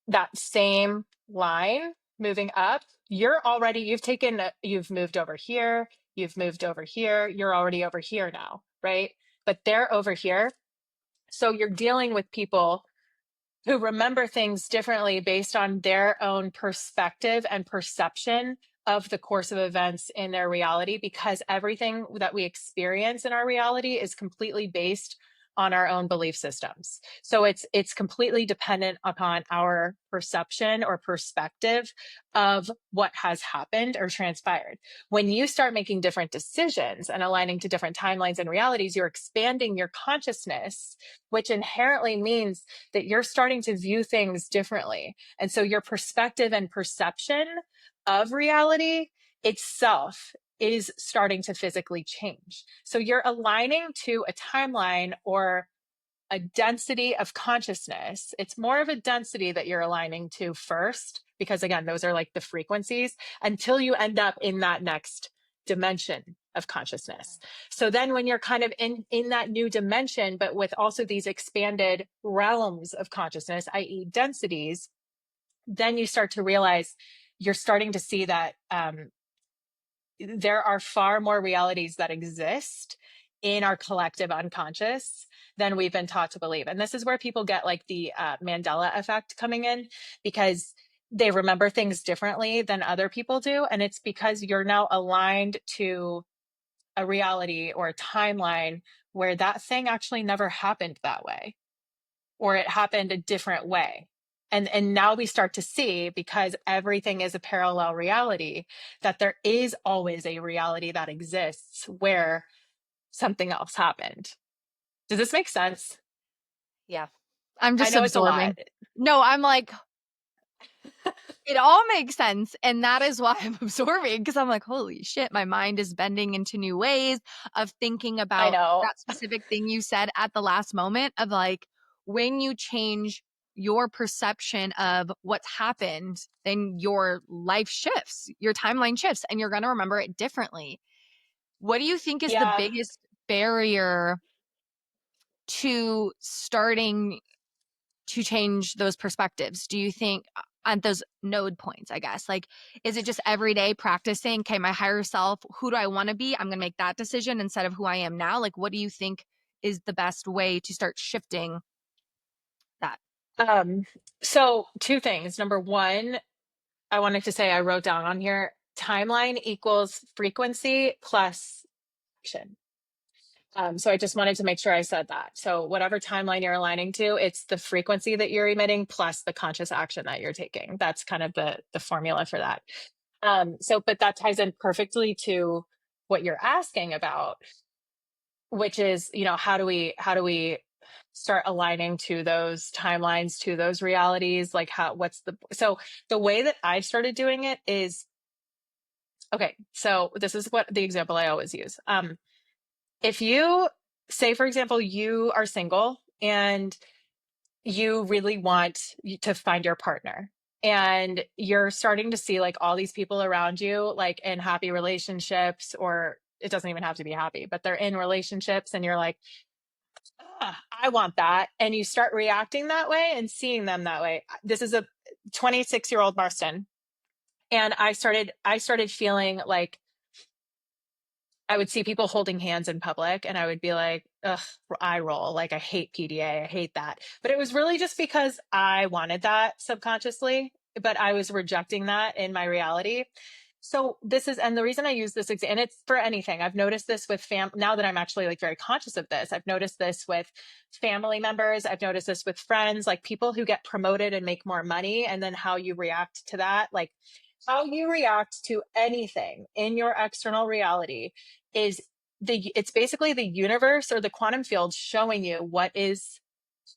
that same line moving up, you've moved over here, you've moved over here, you're already over here now, right? But they're over here. So you're dealing with people who remember things differently based on their own perspective and perception of the course of events in their reality, because everything that we experience in our reality is completely based on our own belief systems. So it's completely dependent upon our perception or perspective of what has happened or transpired. When you start making different decisions and aligning to different timelines and realities, you're expanding your consciousness, which inherently means that you're starting to view things differently. And so your perspective and perception of reality itself is starting to physically change. So you're aligning to a timeline or a density of consciousness. It's more of a density that you're aligning to first, because again, those are like the frequencies until you end up in that next dimension of consciousness. So then when you're kind of in that new dimension, but with also these expanded realms of consciousness, i.e. densities, then you start to realize you're starting to see that there are far more realities that exist in our collective unconscious than we've been taught to believe. And this is where people get like the Mandela effect coming in, because they remember things differently than other people do. And it's because you're now aligned to a reality or a timeline where that thing actually never happened that way, or it happened a different way. And now we start to see, because everything is a parallel reality, that there is always a reality that exists where something else happened. Does this make sense? Yeah. I'm I just know it's a lot. absorbing. No, I'm like, it all makes sense. And that is why I'm absorbing, because I'm like, holy shit, my mind is bending into new ways of thinking I about know. that specific thing you said at the last moment of like, when you change your perception of what's happened, then your life shifts, your timeline shifts, and you're going to remember it differently. What do you think is the Yeah. biggest barrier to starting to change those perspectives? Do you think on those node points, I guess, like, is it just everyday practicing? Okay, my higher self, who do I want to be? I'm going to make that decision instead of who I am now. Like, what do you think is the best way to start shifting that? Um, so two things. Number one, I wanted to say I wrote down on here timeline equals frequency plus action. So I just wanted to make sure I said that. So whatever timeline you're aligning to, it's the frequency that you're emitting plus the conscious action that you're taking. That's kind of the formula for that. But that ties in perfectly to what you're asking about, which is, how do we start aligning to those timelines, to those realities? Like so the way that I started doing it is, okay, so this is what the example I always use. If you say, for example, you are single and you really want to find your partner, and you're starting to see like all these people around you, like in happy relationships, or it doesn't even have to be happy, but they're in relationships, and you're like, I want that. And you start reacting that way and seeing them that way. This is a 26-year-old Marston. And I started feeling like I would see people holding hands in public and I would be like, ugh, eye roll. Like, I hate PDA. I hate that. But it was really just because I wanted that subconsciously, but I was rejecting that in my reality. So this is, and the reason I use this example, and it's for anything. I've noticed this with now that I'm actually like very conscious of this, I've noticed this with family members. I've noticed this with friends, like people who get promoted and make more money, and then how you react to that. Like, how you react to anything in your external reality is it's basically the universe or the quantum field showing you what is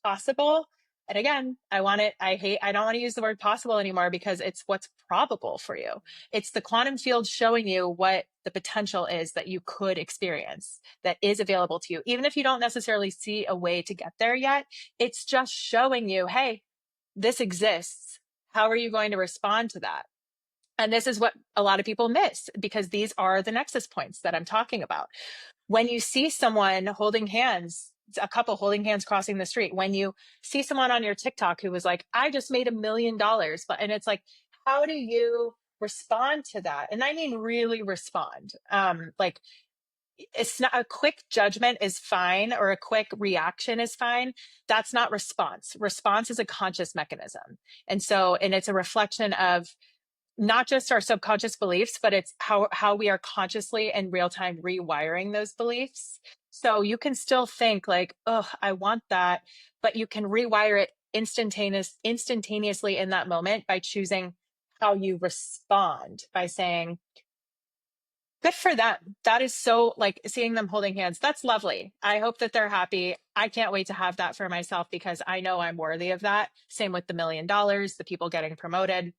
possible. And again, I don't want to use the word possible anymore because it's what's probable for you. It's the quantum field showing you what the potential is that you could experience, that is available to you. Even if you don't necessarily see a way to get there yet, it's just showing you, hey, this exists. How are you going to respond to that? And this is what a lot of people miss, because these are the nexus points that I'm talking about. When you see someone holding hands, a couple holding hands crossing the street, when you see someone on your TikTok who was like, I just made $1 million, but, and it's like, how do you respond to that? And I mean, really respond. Like, it's not a quick judgment is fine, or a quick reaction is fine. That's not response. Response is a conscious mechanism. And it's a reflection of not just our subconscious beliefs, but it's how we are consciously in real time rewiring those beliefs. So you can still think like, oh, I want that, but you can rewire it instantaneously in that moment by choosing how you respond, by saying, good for them. That is so, like, seeing them holding hands. That's lovely. I hope that they're happy. I can't wait to have that for myself because I know I'm worthy of that. Same with the $1 million, the people getting promoted.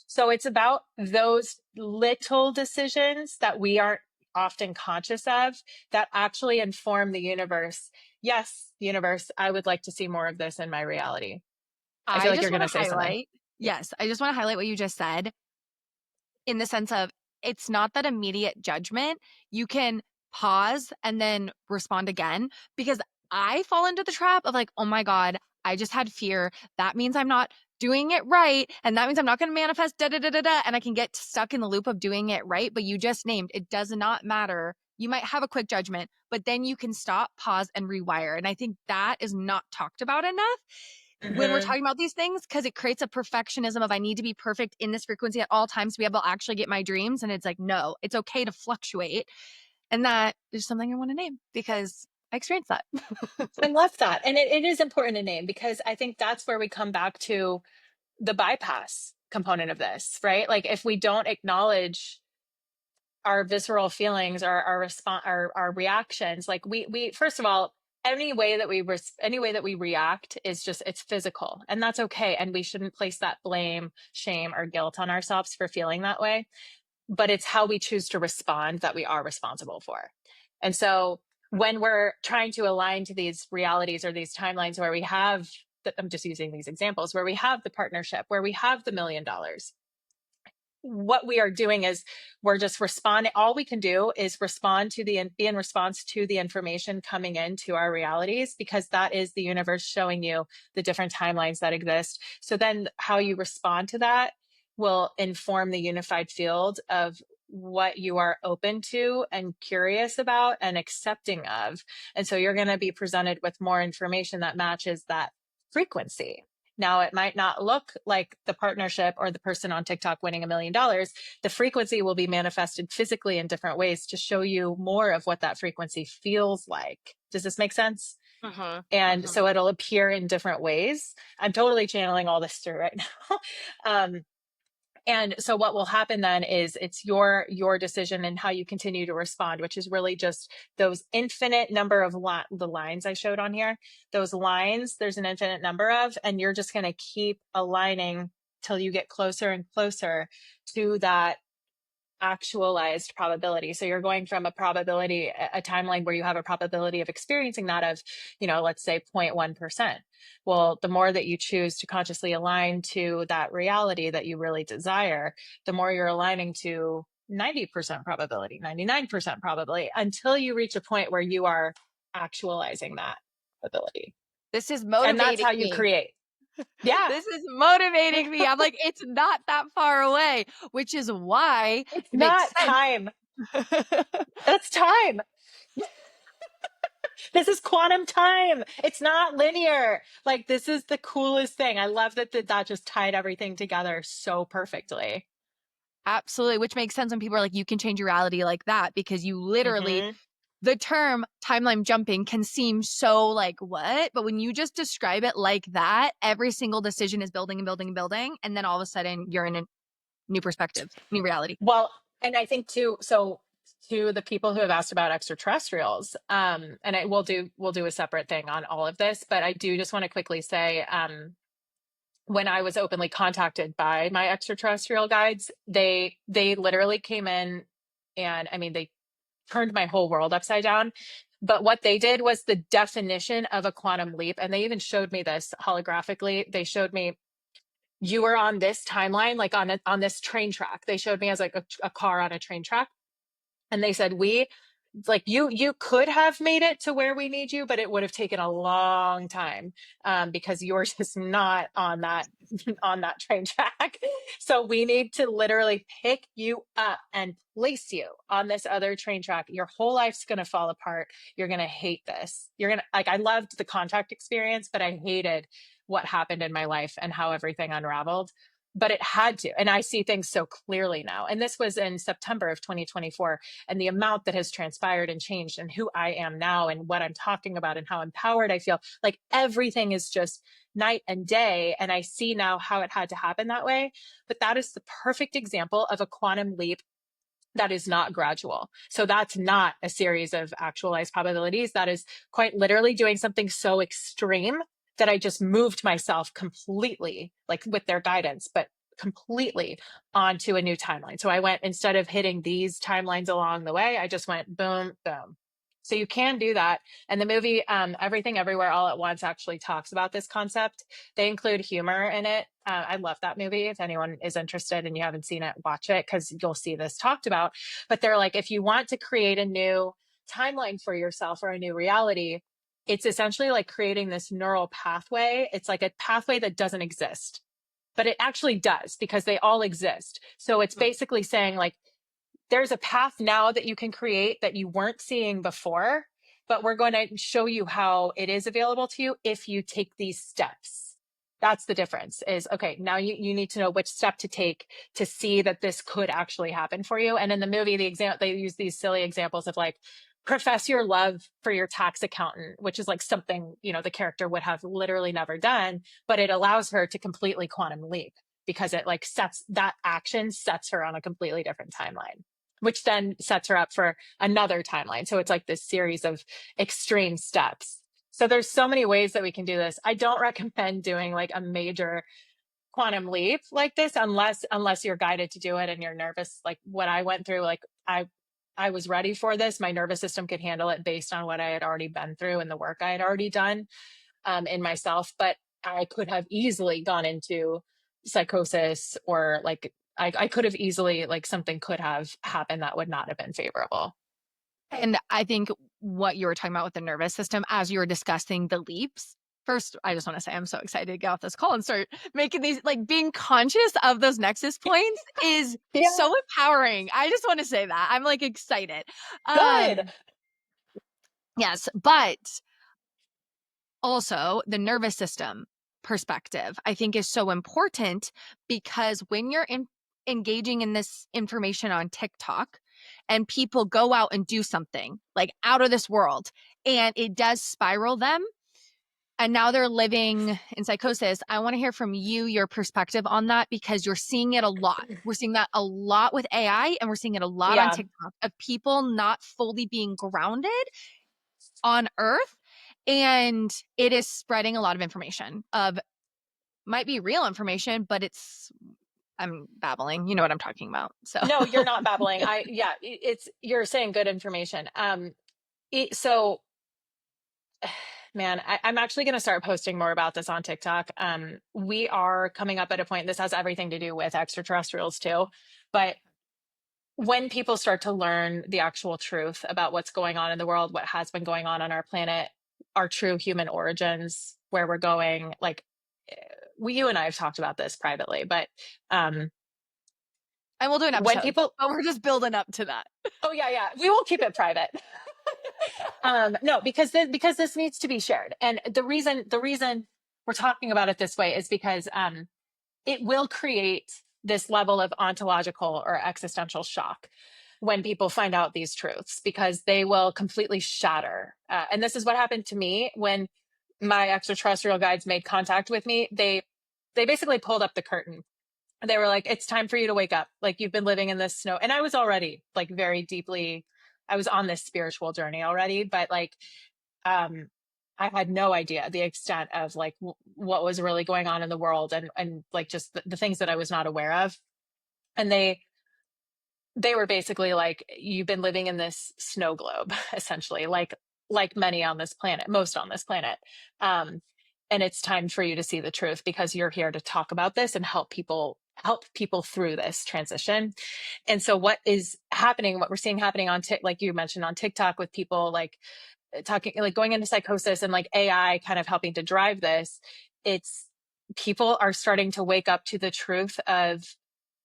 So it's about those little decisions that we aren't often conscious of that actually inform the universe. Yes, universe, I would like to see more of this in my reality. I feel I like just you're going want to to say something. highlight, yes, I just want to highlight what you just said in the sense of it's not that immediate judgment. You can pause and then respond again because I fall into the trap of like, oh my God, I just had fear. That means I'm not doing it right. And that means I'm not going to manifest da da da da da. And I can get stuck in the loop of doing it right. But you just named it does not matter. You might have a quick judgment, but then you can stop, pause, and rewire. And I think that is not talked about enough when we're Hmm. talking about these things because it creates a perfectionism of I need to be perfect in this frequency at all times to be able to actually get my dreams. And it's like, no, it's okay to fluctuate. And that is something I want to name because I experienced that. I love that. And it is important to name, because I think that's where we come back to the bypass component of this, right? Like, if we don't acknowledge our visceral feelings, our response, our reactions, like we first of all, any way that we react is just, it's physical, and that's okay, and we shouldn't place that blame, shame, or guilt on ourselves for feeling that way. But it's how we choose to respond that we are responsible for. And so when we're trying to align to these realities or these timelines where we have I'm just using these examples, where we have the partnership, where we have the $1 million, what we are doing is we're just responding. All we can do is respond to be in response to the information coming into our realities, because that is the universe showing you the different timelines that exist. So then how you respond to that will inform the unified field of what you are open to and curious about and accepting of. And so you're going to be presented with more information that matches that frequency. Now, it might not look like the partnership or the person on TikTok winning $1 million. The frequency will be manifested physically in different ways to show you more of what that frequency feels like. Does this make sense? Mm-hmm. And Mm-hmm. so it'll appear in different ways. I'm totally channeling all this through right now. And so what will happen then is it's your decision and how you continue to respond, which is really just those infinite number of the lines I showed on here. Those lines, there's an infinite number of, and you're just going to keep aligning till you get closer and closer to that actualized probability. So you're going from a probability, a timeline where you have a probability of experiencing that of, let's say 0.1%. Well, the more that you choose to consciously align to that reality that you really desire, the more you're aligning to 90% probability, 99% probability, until you reach a point where you are actualizing that ability. This is And that's motivating how you me. create. Yeah. This is motivating me. I'm like, it's not that far away, which is why It's it makes not sense. time. That's time. This is quantum time. It's not linear. Like, this is the coolest thing. I love that just tied everything together so perfectly. Absolutely, which makes sense when people are like, you can change your reality like that because you literally, Hmm. the term timeline jumping can seem so like what? But when you just describe it like that, every single decision is building and building and building. And then all of a sudden you're in a new perspective, new reality. Well, and I think too, so to the people who have asked about extraterrestrials, and we'll do a separate thing on all of this, but I do just want to quickly say, when I was openly contacted by my extraterrestrial guides, they literally came in, and I mean they turned my whole world upside down. But what they did was the definition of a quantum leap, and they even showed me this holographically. They showed me, you were on this timeline, like on this train track. They showed me as like a car on a train track, and they said, we, like, you could have made it to where we need you, but it would have taken a long time, because you're just not on that on that train track. So we need to literally pick you up and place you on this other train track. Your whole life's going to fall apart. You're going to hate this. You're going to, like, I loved the contact experience, but I hated what happened in my life and how everything unraveled. But it had to. And I see things so clearly now. And this was in September of 2024. And the amount that has transpired and changed, and who I am now, and what I'm talking about, and how empowered I feel, like everything is just night and day. And I see now how it had to happen that way. But that is the perfect example of a quantum leap that is not gradual. So that's not a series of actualized probabilities. That is quite literally doing something so extreme that I just moved myself completely, like with their guidance, but completely onto a new timeline. So I went, instead of hitting these timelines along the way, I just went boom, boom. So you can do that. And the movie, Everything Everywhere All at Once, actually talks about this concept. They include humor in it. I love that movie. If anyone is interested and you haven't seen it, watch it, because you'll see this talked about. But they're like, if you want to create a new timeline for yourself or a new reality, it's essentially like creating this neural pathway. It's like a pathway that doesn't exist, but it actually does, because they all exist. So it's basically saying, like, there's a path now that you can create that you weren't seeing before, but we're going to show you how it is available to you if you take these steps. That's the difference. Is, okay, now you need to know which step to take to see that this could actually happen for you. And in the movie, they use these silly examples of, like, profess your love for your tax accountant, which is like something, the character would have literally never done, but it allows her to completely quantum leap, because it, like, sets that action, sets her on a completely different timeline, which then sets her up for another timeline. So it's like this series of extreme steps. So there's so many ways that we can do this. I don't recommend doing like a major quantum leap like this, unless you're guided to do it and you're nervous, like what I went through. Like, I was ready for this. My nervous system could handle it based on what I had already been through and the work I had already done, in myself. But I could have easily gone into psychosis, or like I could have easily, like, something could have happened that would not have been favorable. And I think what you were talking about with the nervous system as you were discussing the leaps. First, I just want to say I'm so excited to get off this call and start making these, like, being conscious of those nexus points is Yeah, so empowering. I just want to say that. I'm like excited. good. Yes, but also the nervous system perspective I think is so important because when you're engaging in this information on TikTok and people go out and do something like out of this world and it does spiral them and now they're living in psychosis. I want to hear from you your perspective on that because you're seeing it a lot. We're seeing that a lot with AI and we're seeing it a lot on Yeah. TikTok of people not fully being grounded on Earth, and it is spreading a lot of information of might be real information, but it's I'm babbling. You know what I'm talking about. So No, you're not babbling. Yeah, it's, you're saying good information. So, man, I'm actually going to start posting more about this on TikTok. We are coming up at a point. This has everything to do with extraterrestrials too, but when people start to learn the actual truth about what's going on in the world, what has been going on our planet, our true human origins, where we're going, like, you and I have talked about this privately, but, um, And we'll do an When episode, people, but we're just building up to that. oh yeah, yeah, we will keep it private. No, because this needs to be shared. And the reason we're talking about it this way is because it will create this level of ontological or existential shock when people find out these truths, because they will completely shatter. And this is what happened to me when my extraterrestrial guides made contact with me. They basically pulled up the curtain. They were like, it's time for you to wake up. Like, you've been living in this snow. And I was already like very deeply, I was on this spiritual journey already, but like, um, I had no idea the extent of like what was really going on in the world, and like just the things that I was not aware of. And they were basically like, you've been living in this snow globe, essentially, like many on this planet, most on this planet. Um, and it's time for you to see the truth, because you're here to talk about this and help people through this transition. And so what is happening, what we're seeing happening on like you mentioned on TikTok, with people like talking, like going into psychosis, and like AI kind of helping to drive this, it's people are starting to wake up to the truth of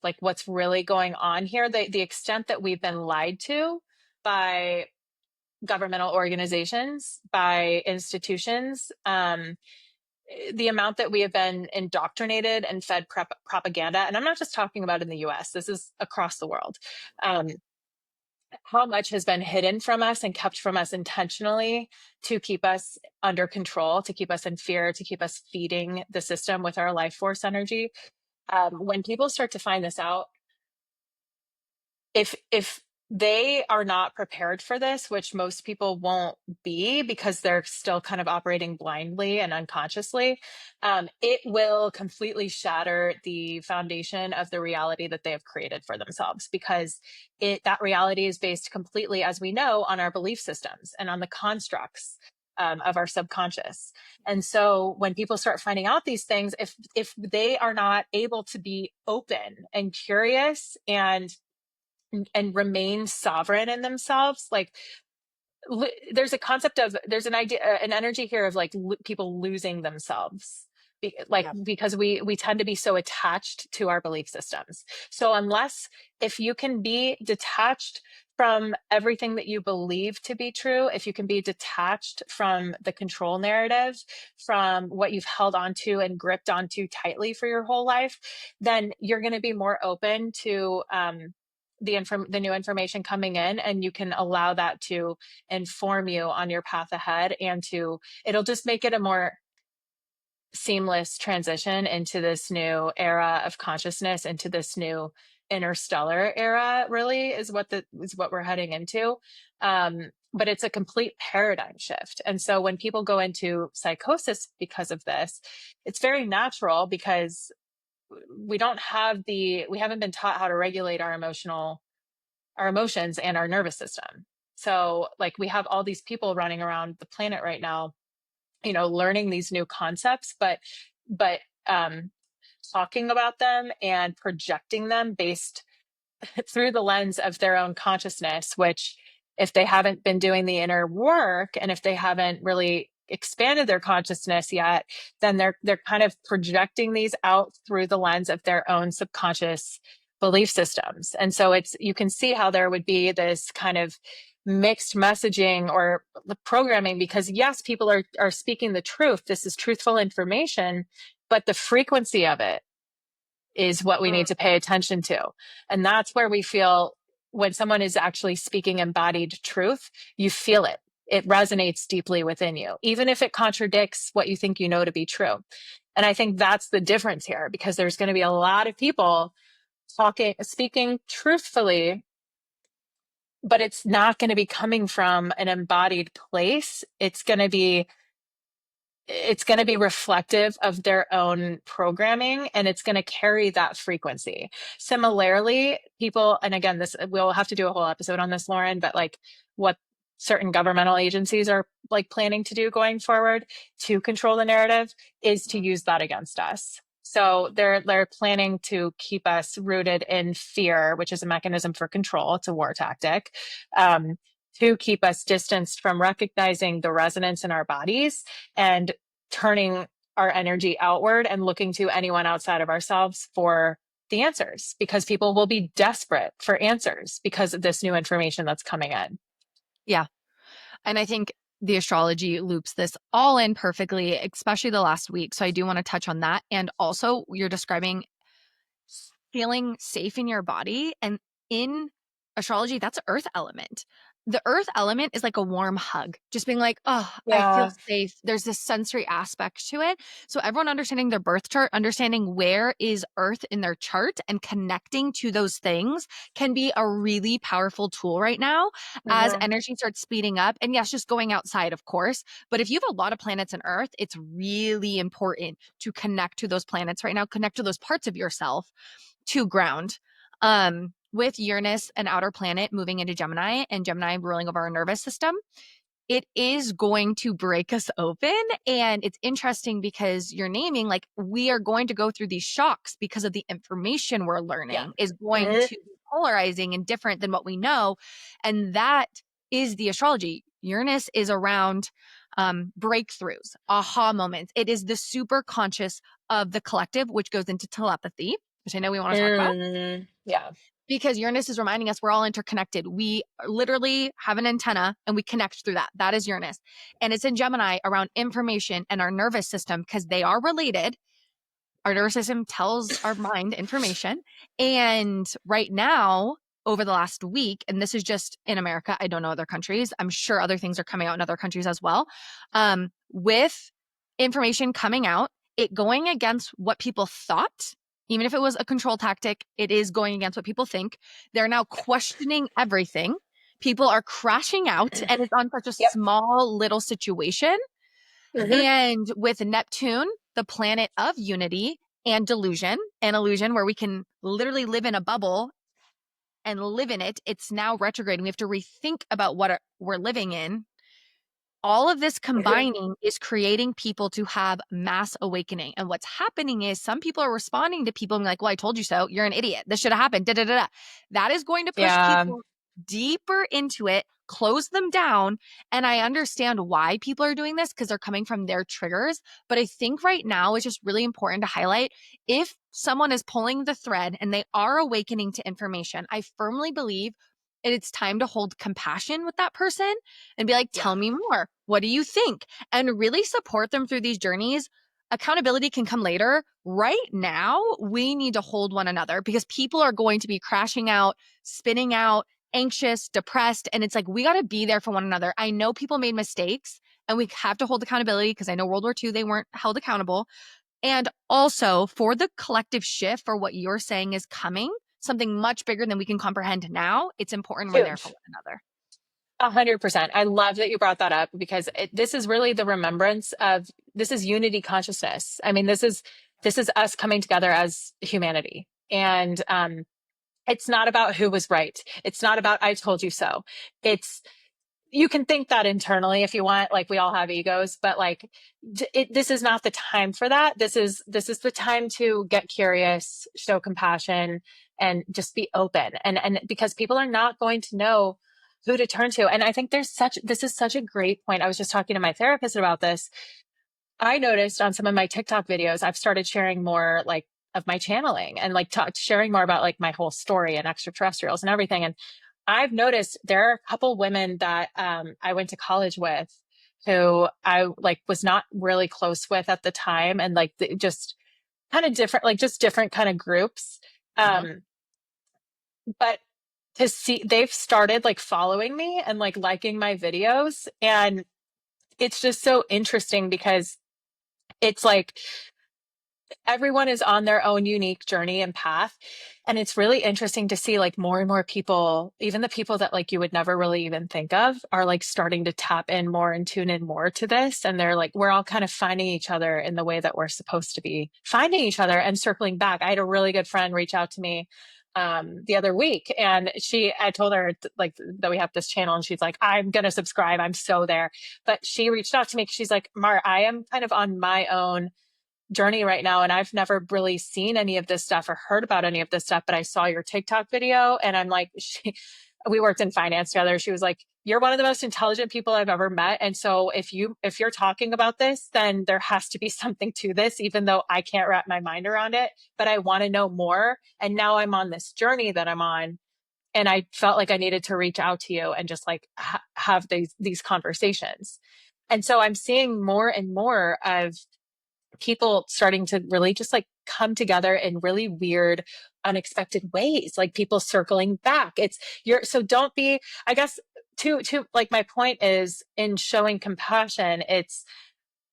like what's really going on here, the extent that we've been lied to by governmental organizations, by institutions, the amount that we have been indoctrinated and fed propaganda. And I'm not just talking about in the US, this is across the world. um, how much has been hidden from us and kept from us intentionally to keep us under control, to keep us in fear, to keep us feeding the system with our life force energy. When people start to find this out, if they are not prepared for this, which most people won't be because they're still kind of operating blindly and unconsciously, it will completely shatter the foundation of the reality that they have created for themselves, because that reality is based completely, as we know, on our belief systems and on the constructs of our subconscious. And so when people start finding out these things, if they are not able to be open and curious and remain sovereign in themselves, like there's a concept of, there's an idea, an energy here of like people losing themselves, like Yeah. because we tend to be so attached to our belief systems. So unless, if you can be detached from everything that you believe to be true, if you can be detached from the control narrative, from what you've held onto and gripped onto tightly for your whole life, then you're going to be more open to the new information coming in, and you can allow that to inform you on your path ahead, and it'll just make it a more seamless transition into this new era of consciousness, into this new interstellar era, really is what we're heading into. But it's a complete paradigm shift. And so when people go into psychosis because of this, it's very natural, because we haven't been taught how to regulate our emotions and our nervous system. So like we have all these people running around the planet right now, learning these new concepts, but um talking about them and projecting them based through the lens of their own consciousness, which, if they haven't been doing the inner work, and if they haven't really expanded their consciousness yet, then they're kind of projecting these out through the lens of their own subconscious belief systems. And so you can see how there would be this kind of mixed messaging or the programming, because yes, people are speaking the truth, this is truthful information, but the frequency of it is what we need to pay attention to. And that's where we feel, when someone is actually speaking embodied truth, you feel it. It resonates deeply within you, even if it contradicts what you think you know to be true. And I think that's the difference here, because there's going to be a lot of people speaking truthfully, but it's not going to be coming from an embodied place. It's going to be reflective of their own programming, and it's going to carry that frequency. Similarly, people, and again, we'll have to do a whole episode on this, Lauren, but like what certain governmental agencies are like planning to do going forward to control the narrative is to use that against us. So they're planning to keep us rooted in fear, which is a mechanism for control. It's a war tactic. Um, to keep us distanced from recognizing the resonance in our bodies and turning our energy outward and looking to anyone outside of ourselves for the answers because people will be desperate for answers because of this new information that's coming in. Yeah. And I think the astrology loops this all in perfectly, especially the last week. So I do want to touch on that. And also, you're describing feeling safe in your body. And in astrology, that's earth element. The earth element is like a warm hug, just being like, oh, I feel Yeah. safe. There's this sensory aspect to it. So everyone understanding their birth chart, understanding where is earth in their chart and connecting to those things can be a really powerful tool right now as Hmm. energy starts speeding up. And yes, just going outside, of course. But if you have a lot of planets in earth, it's really important to connect to those planets right now, connect to those parts of yourself to ground. With Uranus, an outer planet, moving into Gemini and Gemini ruling over our nervous system, it is going to break us open. And it's interesting because you're naming like we are going to go through these shocks because of the information we're Yeah. learning is going Hmm. to be polarizing and different than what we know. And that is the astrology. Uranus is around breakthroughs, aha moments. It is the super conscious of the collective, which goes into telepathy, which I know we want to talk about Yeah. because Uranus is reminding us we're all interconnected. We literally have an antenna and we connect through that. That is Uranus. And it's in Gemini around information and our nervous system because they are related. Our nervous system tells our mind information. And right now, over the last week, and this is just in America, I don't know other countries. I'm sure other things are coming out in other countries as well. With information coming out, it going against what people thought, even if it was a control tactic, it is going against what people think. They're now questioning everything. People are crashing out, and it's on such a Yep. small little situation. Hmm. And with Neptune, the planet of unity and delusion and illusion, where we can literally live in a bubble and live in it, it's now retrograde. We have to rethink about what we're living in. All of this Hmm. combining is creating people to have mass awakening. And what's happening is some people are responding to people and like, well, I told you so. You're an idiot. This should have happened. Da, da, da, da. That is going to push Yeah. people deeper into it, close them down. And I understand why people are doing this because they're coming from their triggers. But I think right now it's just really important to highlight if someone is pulling the thread and they are awakening to information, I firmly believe it's time to hold compassion with that person and be like, Yeah. tell me more. What do you think? And really support them through these journeys. Accountability can come later. Right now, we need to hold one another because people are going to be crashing out, spinning out, anxious, depressed. And it's like, we got to be there for one another. I know people made mistakes and we have to hold accountability because I know World War II, they weren't held accountable. And also for the collective shift for what you're saying is coming, something much bigger than we can comprehend now, it's important we're there for Huge. one another. 100%. I love that you brought that up because this is really the remembrance of this is unity consciousness. I mean, this is us coming together as humanity, and it's not about who was right. It's not about I told you so. It's you can think that internally if you want, like we all have egos, but like this is not the time for that. This is the time to get curious, show compassion, and just be open. And because people are not going to know who to turn to. And I think this is such a great point. I was just talking to my therapist about this. I noticed on some of my TikTok videos, I've started sharing more like of my channeling and like sharing more about like my whole story and extraterrestrials and everything. And I've noticed there are a couple women that I went to college with who I like was not really close with at the time, and like just kind of different, like just different kind of groups. Mhm. Um, but to see they've started like following me and like liking my videos, and it's just so interesting because it's like everyone is on their own unique journey and path. And it's really interesting to see like more and more people, even the people that like you would never really even think of, are like starting to tap in more and tune in more to this. And they're like, we're all kind of finding each other in the way that we're supposed to be finding each other and circling back. I had a really good friend reach out to me the other week, and I told her like that we have this channel, and she's like, I'm gonna subscribe, I'm so there. But she reached out to me, she's like, Mar, I am kind of on my own journey right now, and I've never really seen any of this stuff or heard about any of this stuff, but I saw your TikTok video, and I'm like, we worked in finance together. She was like, "You're one of the most intelligent people I've ever met. And so if you're talking about this, then there has to be something to this, even though I can't wrap my mind around it. But I want to know more. And now I'm on this journey that I'm on. And I felt like I needed to reach out to you and just like have these conversations." And so I'm seeing more and more of people starting to really just like come together in really weird, unexpected ways, like people circling back. It's you're so don't be, I guess, to like my point is in showing compassion, it's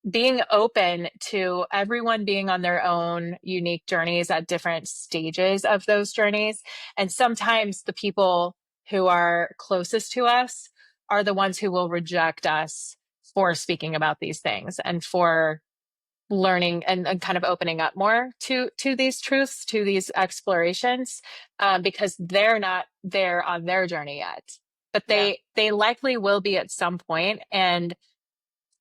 being open to everyone being on their own unique journeys at different stages of those journeys. And sometimes the people who are closest to us are the ones who will reject us for speaking about these things and for learning and kind of opening up more to these truths, to these explorations, because they're not there on their journey yet, but Yeah. they likely will be at some point. And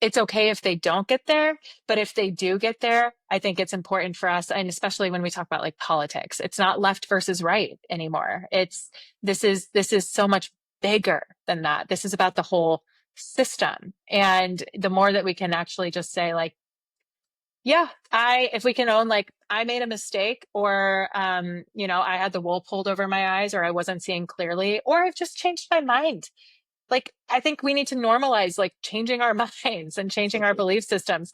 it's okay if they don't get there, but if they do get there, I think it's important for us, and especially when we talk about like politics, it's not left versus right anymore. It's this is so much bigger than that. This is about the whole system. And the more that we can actually just say like, yeah, I if we can own like I made a mistake, or I had the wool pulled over my eyes, or I wasn't seeing clearly, or I've just changed my mind. Like I think we need to normalize like changing our minds and changing our belief systems.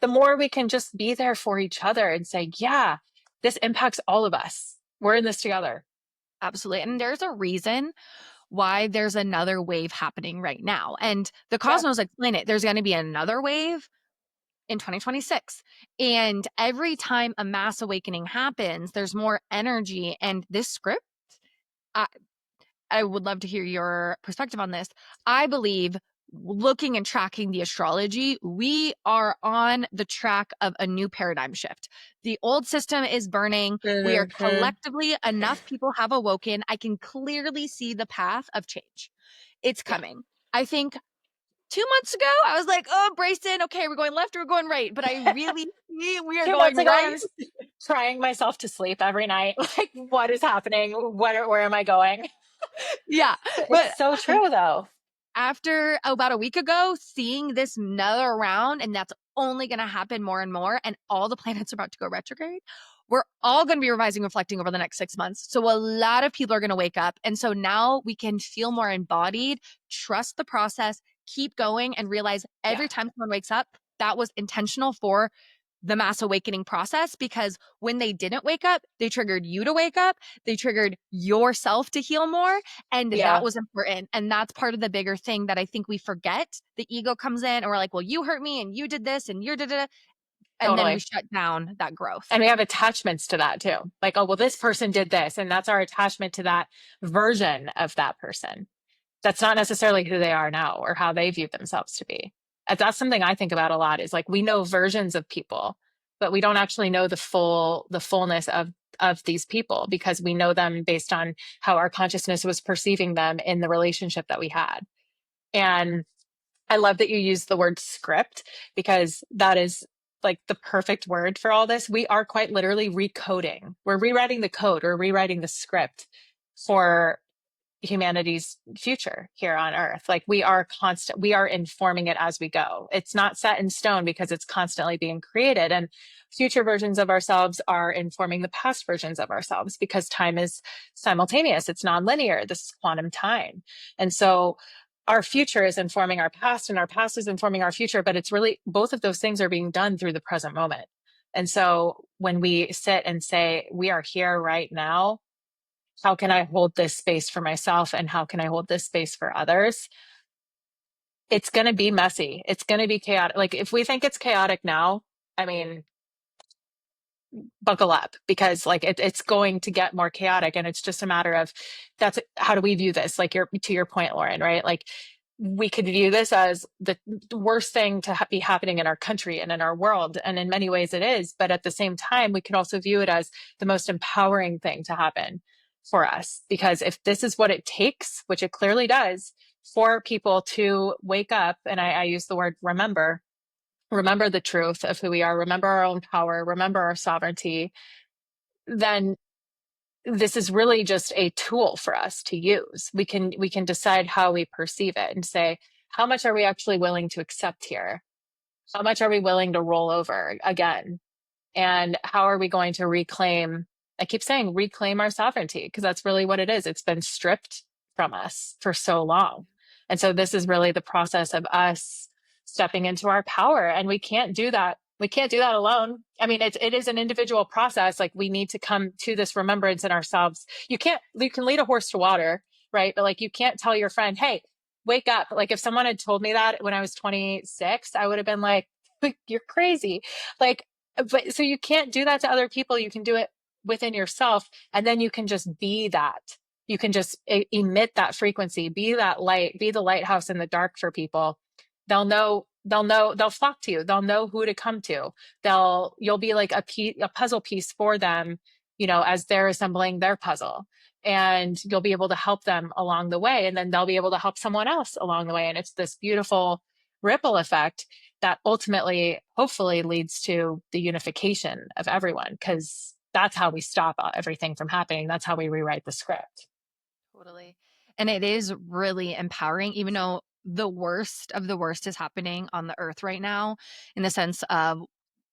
The more we can just be there for each other and say, yeah, this impacts all of us. We're in this together. Absolutely. And there's a reason why there's another wave happening right now. And the Yeah. cosmos explain it. There's going to be another wave in 2026. And every time a mass awakening happens, there's more energy. And this script, I, I would love to hear your perspective on this. I believe looking and tracking the astrology, we are on the track of a new paradigm shift. The old system is burning. We are Mhm. collectively, enough people have awoken. I can clearly see the path of change. It's Yeah. coming. I think 2 months ago, I was like, oh, Brayson, okay, we're going left or we're going right. But I really see we are 2 months going ago, I right. was crying myself to sleep every night. Like, what is happening? Where am I going? Yeah. It's But so true, though. after about a week ago, seeing this another round, and that's only going to happen more and more, and all the planets are about to go retrograde. We're all going to be revising, reflecting over the next 6 months. So a lot of people are going to wake up. And so now we can feel more embodied, trust the process, keep going, and realize Yeah, every time someone wakes up, that was intentional for the mass awakening process, because when they didn't wake up, they triggered you to wake up. They triggered yourself to heal more. And that yeah, was important. And that's part of the bigger thing that I think we forget. The ego comes in and we're like, well, you hurt me and you did this and you did it. And then we totally. shut down that growth. And we have attachments to that too. Like, oh, well, this person did this, and that's our attachment to that version of that person. That's not necessarily who they are now or how they view themselves to be. That's something I think about a lot, is like we know versions of people, but we don't actually know the fullness of these people, because we know them based on how our consciousness was perceiving them in the relationship that we had. And I love that you use the word script, because that is like the perfect word for all this. We are quite literally recoding. We're rewriting the code, we're rewriting the script for humanity's future here on earth. Like we are informing it as we go. It's not set in stone because it's constantly being created, and future versions of ourselves are informing the past versions of ourselves, because time is simultaneous. It's nonlinear. This is quantum time. And so our future is informing our past, and our past is informing our future, but it's really both of those things are being done through the present moment. And so when we sit and say we are here right now, how can I hold this space for myself, and how can I hold this space for others? It's going to be messy. It's going to be chaotic. Like if we think it's chaotic now, I mean, buckle up, because like it's going to get more chaotic, and it's just a matter of that's how do we view this, like to your point, Lauren, right? Like we could view this as the worst thing to be happening in our country and in our world, and in many ways it is, but at the same time we can also view it as the most empowering thing to happen for us, because if this is what it takes, which it clearly does, for people to wake up, and I use the word remember the truth of who we are, remember our own power, remember our sovereignty, then this is really just a tool for us to use. We can decide how we perceive it and say, how much are we actually willing to accept here? How much are we willing to roll over again? And how are we going to reclaim, I keep saying reclaim our sovereignty, because that's really what it is. It's been stripped from us for so long. And so this is really the process of us stepping into our power. And we can't do that. We can't do that alone. I mean, it is an individual process. Like, we need to come to this remembrance in ourselves. You can lead a horse to water, right? But like, you can't tell your friend, hey, wake up. Like, if someone had told me that when I was 26, I would have been like, you're crazy. Like, but so you can't do that to other people. You can do it within yourself, and then you can just be that. You can just emit that frequency, be that light, be the lighthouse in the dark for people. They'll flock to you. They'll know who to come to. You'll be like a puzzle piece for them, as they're assembling their puzzle. And you'll be able to help them along the way. And then they'll be able to help someone else along the way. And it's this beautiful ripple effect that ultimately, hopefully, leads to the unification of everyone, because that's how we stop everything from happening. That's how we rewrite the script. Totally. And it is really empowering, even though the worst of the worst is happening on the earth right now, in the sense of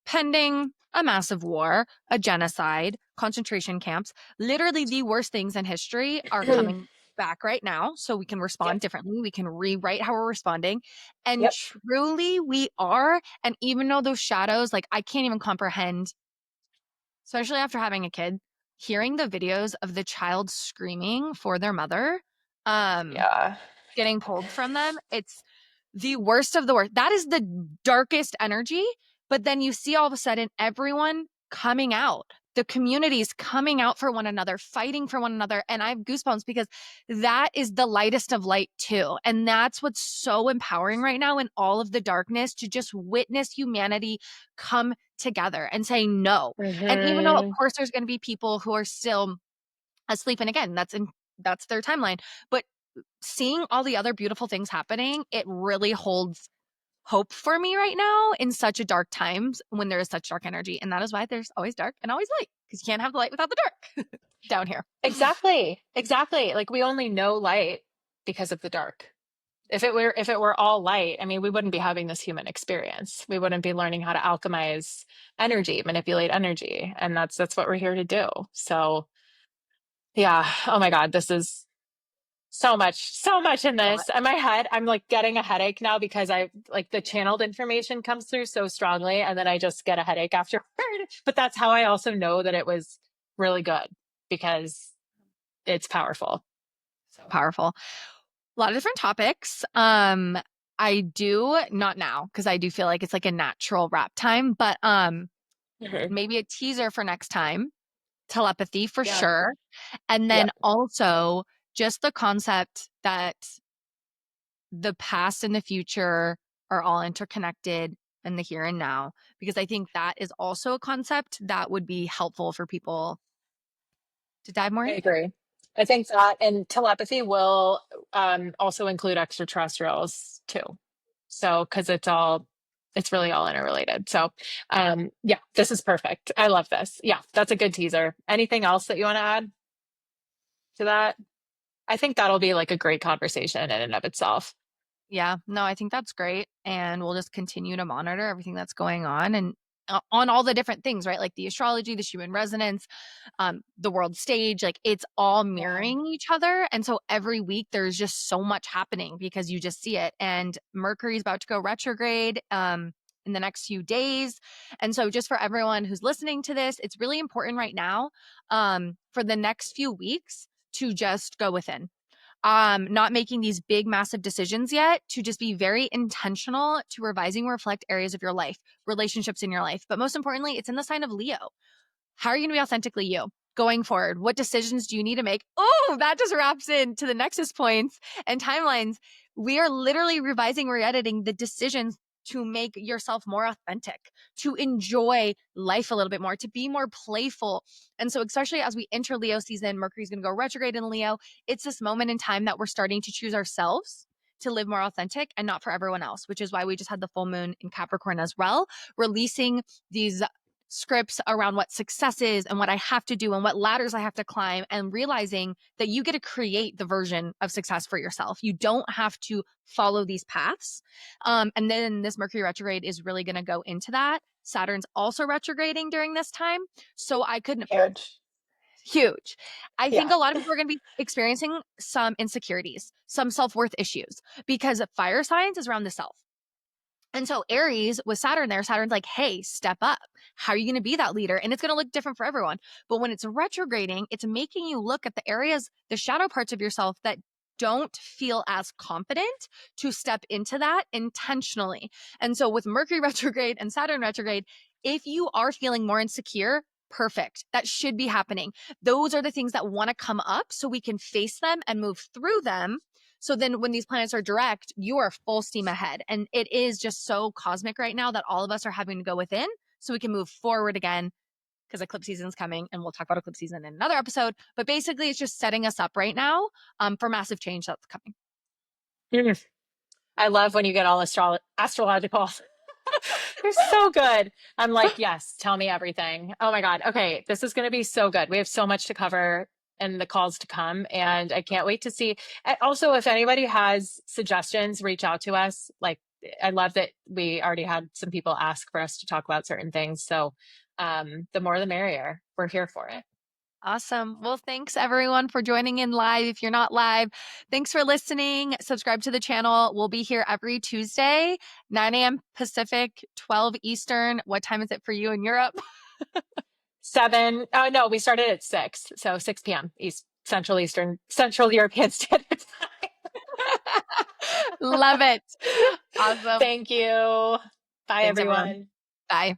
pending a massive war, a genocide, concentration camps. Literally, the worst things in history are coming back right now. So we can respond Yep. differently. We can rewrite how we're responding. And Yep. truly, we are. And even though those shadows, like, I can't even comprehend, especially after having a kid, hearing the videos of the child screaming for their mother, um, Yeah. getting pulled from them, it's the worst of the worst. That is the darkest energy. But then you see all of a sudden everyone coming out, the communities coming out for one another, fighting for one another. And I have goosebumps because that is the lightest of light, too. And that's what's so empowering right now in all of the darkness, to just witness humanity come together and say no. And even though, of Hmm. course, there's going to be people who are still asleep, and again, that's their timeline. But seeing all the other beautiful things happening, it really holds hope for me right now in such a dark times when there is such dark energy. And that is why there's always dark and always light, because you can't have the light without the dark down here. Exactly. Exactly. Like, we only know light because of the dark. If it were all light, I mean, we wouldn't be having this human experience. We wouldn't be learning how to alchemize energy, manipulate energy. And that's what we're here to do. So yeah. Oh my God. This is so much in So this. In much. my head, I'm like getting a headache now, because I like the channeled information comes through so strongly, and then I just get a headache afterward. But that's how I also know that it was really good, because it's powerful. So powerful. A lot of different topics. I do not now, because I do feel like it's like a natural wrap time, but Mhm. maybe a teaser for next time. Telepathy for Yeah. sure. And then Yep. also just the concept that the past and the future are all interconnected, and the here and now, because I think that is also a concept that would be helpful for people to dive more I into. agree. I think that, and telepathy will also include extraterrestrials too. So, because it's really all interrelated. So, yeah, this is perfect. I love this. Yeah, that's a good teaser. Anything else that you want to add to that? I think that'll be like a great conversation in and of itself. Yeah, no, I think that's great. And we'll just continue to monitor everything that's going on, and on all the different things, right? Like the astrology, the human resonance, the world stage, like it's all Yeah. mirroring each other. And so every week there's just so much happening because you just see it. And Mercury's about to go retrograde in the next few days. And so just for everyone who's listening to this, it's really important right now, for the next few weeks, to just go within, not making these big massive decisions yet, to just be very intentional to revising reflect areas of your life, relationships in your life. But most importantly, it's in the sign of Leo. How are you going to be authentically you going forward? What decisions do you need to make? Oh, that just wraps into the nexus points and timelines. We are literally revising, re editing the decisions to make yourself more authentic, to enjoy life a little bit more, to be more playful. And so, especially as we enter Leo season, Mercury's going to go retrograde in Leo. It's this moment in time that we're starting to choose ourselves to live more authentic and not for everyone else, which is why we just had the full moon in Capricorn as well, releasing these scripts around what success is and what I have to do and what ladders I have to climb, and realizing that you get to create the version of success for yourself. You don't have to follow these paths. And then this Mercury retrograde is really going to go into that. Saturn's also retrograding during this time. So I could Huge. huge. I think Yeah. a lot of people are going to be experiencing some insecurities, some self worth issues, because fire signs is around the self. And so Aries with Saturn there, Saturn's like, hey, step up. How are you going to be that leader? And it's going to look different for everyone. But when it's retrograding, it's making you look at the areas, the shadow parts of yourself that don't feel as confident to step into that intentionally. And so with Mercury retrograde and Saturn retrograde, if you are feeling more insecure, perfect. That should be happening. Those are the things that want to come up so we can face them and move through them. So then when these planets are direct, you are full steam ahead. And it is just so cosmic right now that all of us are having to go within so we can move forward again, because eclipse season is coming, and we'll talk about eclipse season in another episode. But basically, it's just setting us up right now for massive change that's coming. Mm. I love when you get all astrological. You're so good. I'm like, yes, tell me everything. Oh my God. Okay. This is going to be so good. We have so much to cover in the calls to come. And I can't wait to see. Also, if anybody has suggestions, reach out to us. Like, I love that we already had some people ask for us to talk about certain things. So the more the merrier. We're here for it. Awesome. Well, thanks everyone for joining in live. If you're not live, thanks for listening. Subscribe to the channel. We'll be here every Tuesday, 9 a.m. Pacific, 12 Eastern. What time is it for you in Europe? 7. Oh, no, we started at 6. So 6 p.m. Central European Standard Time. Love it. Awesome. Thank you. Bye, Thanks, everyone. everyone. Bye.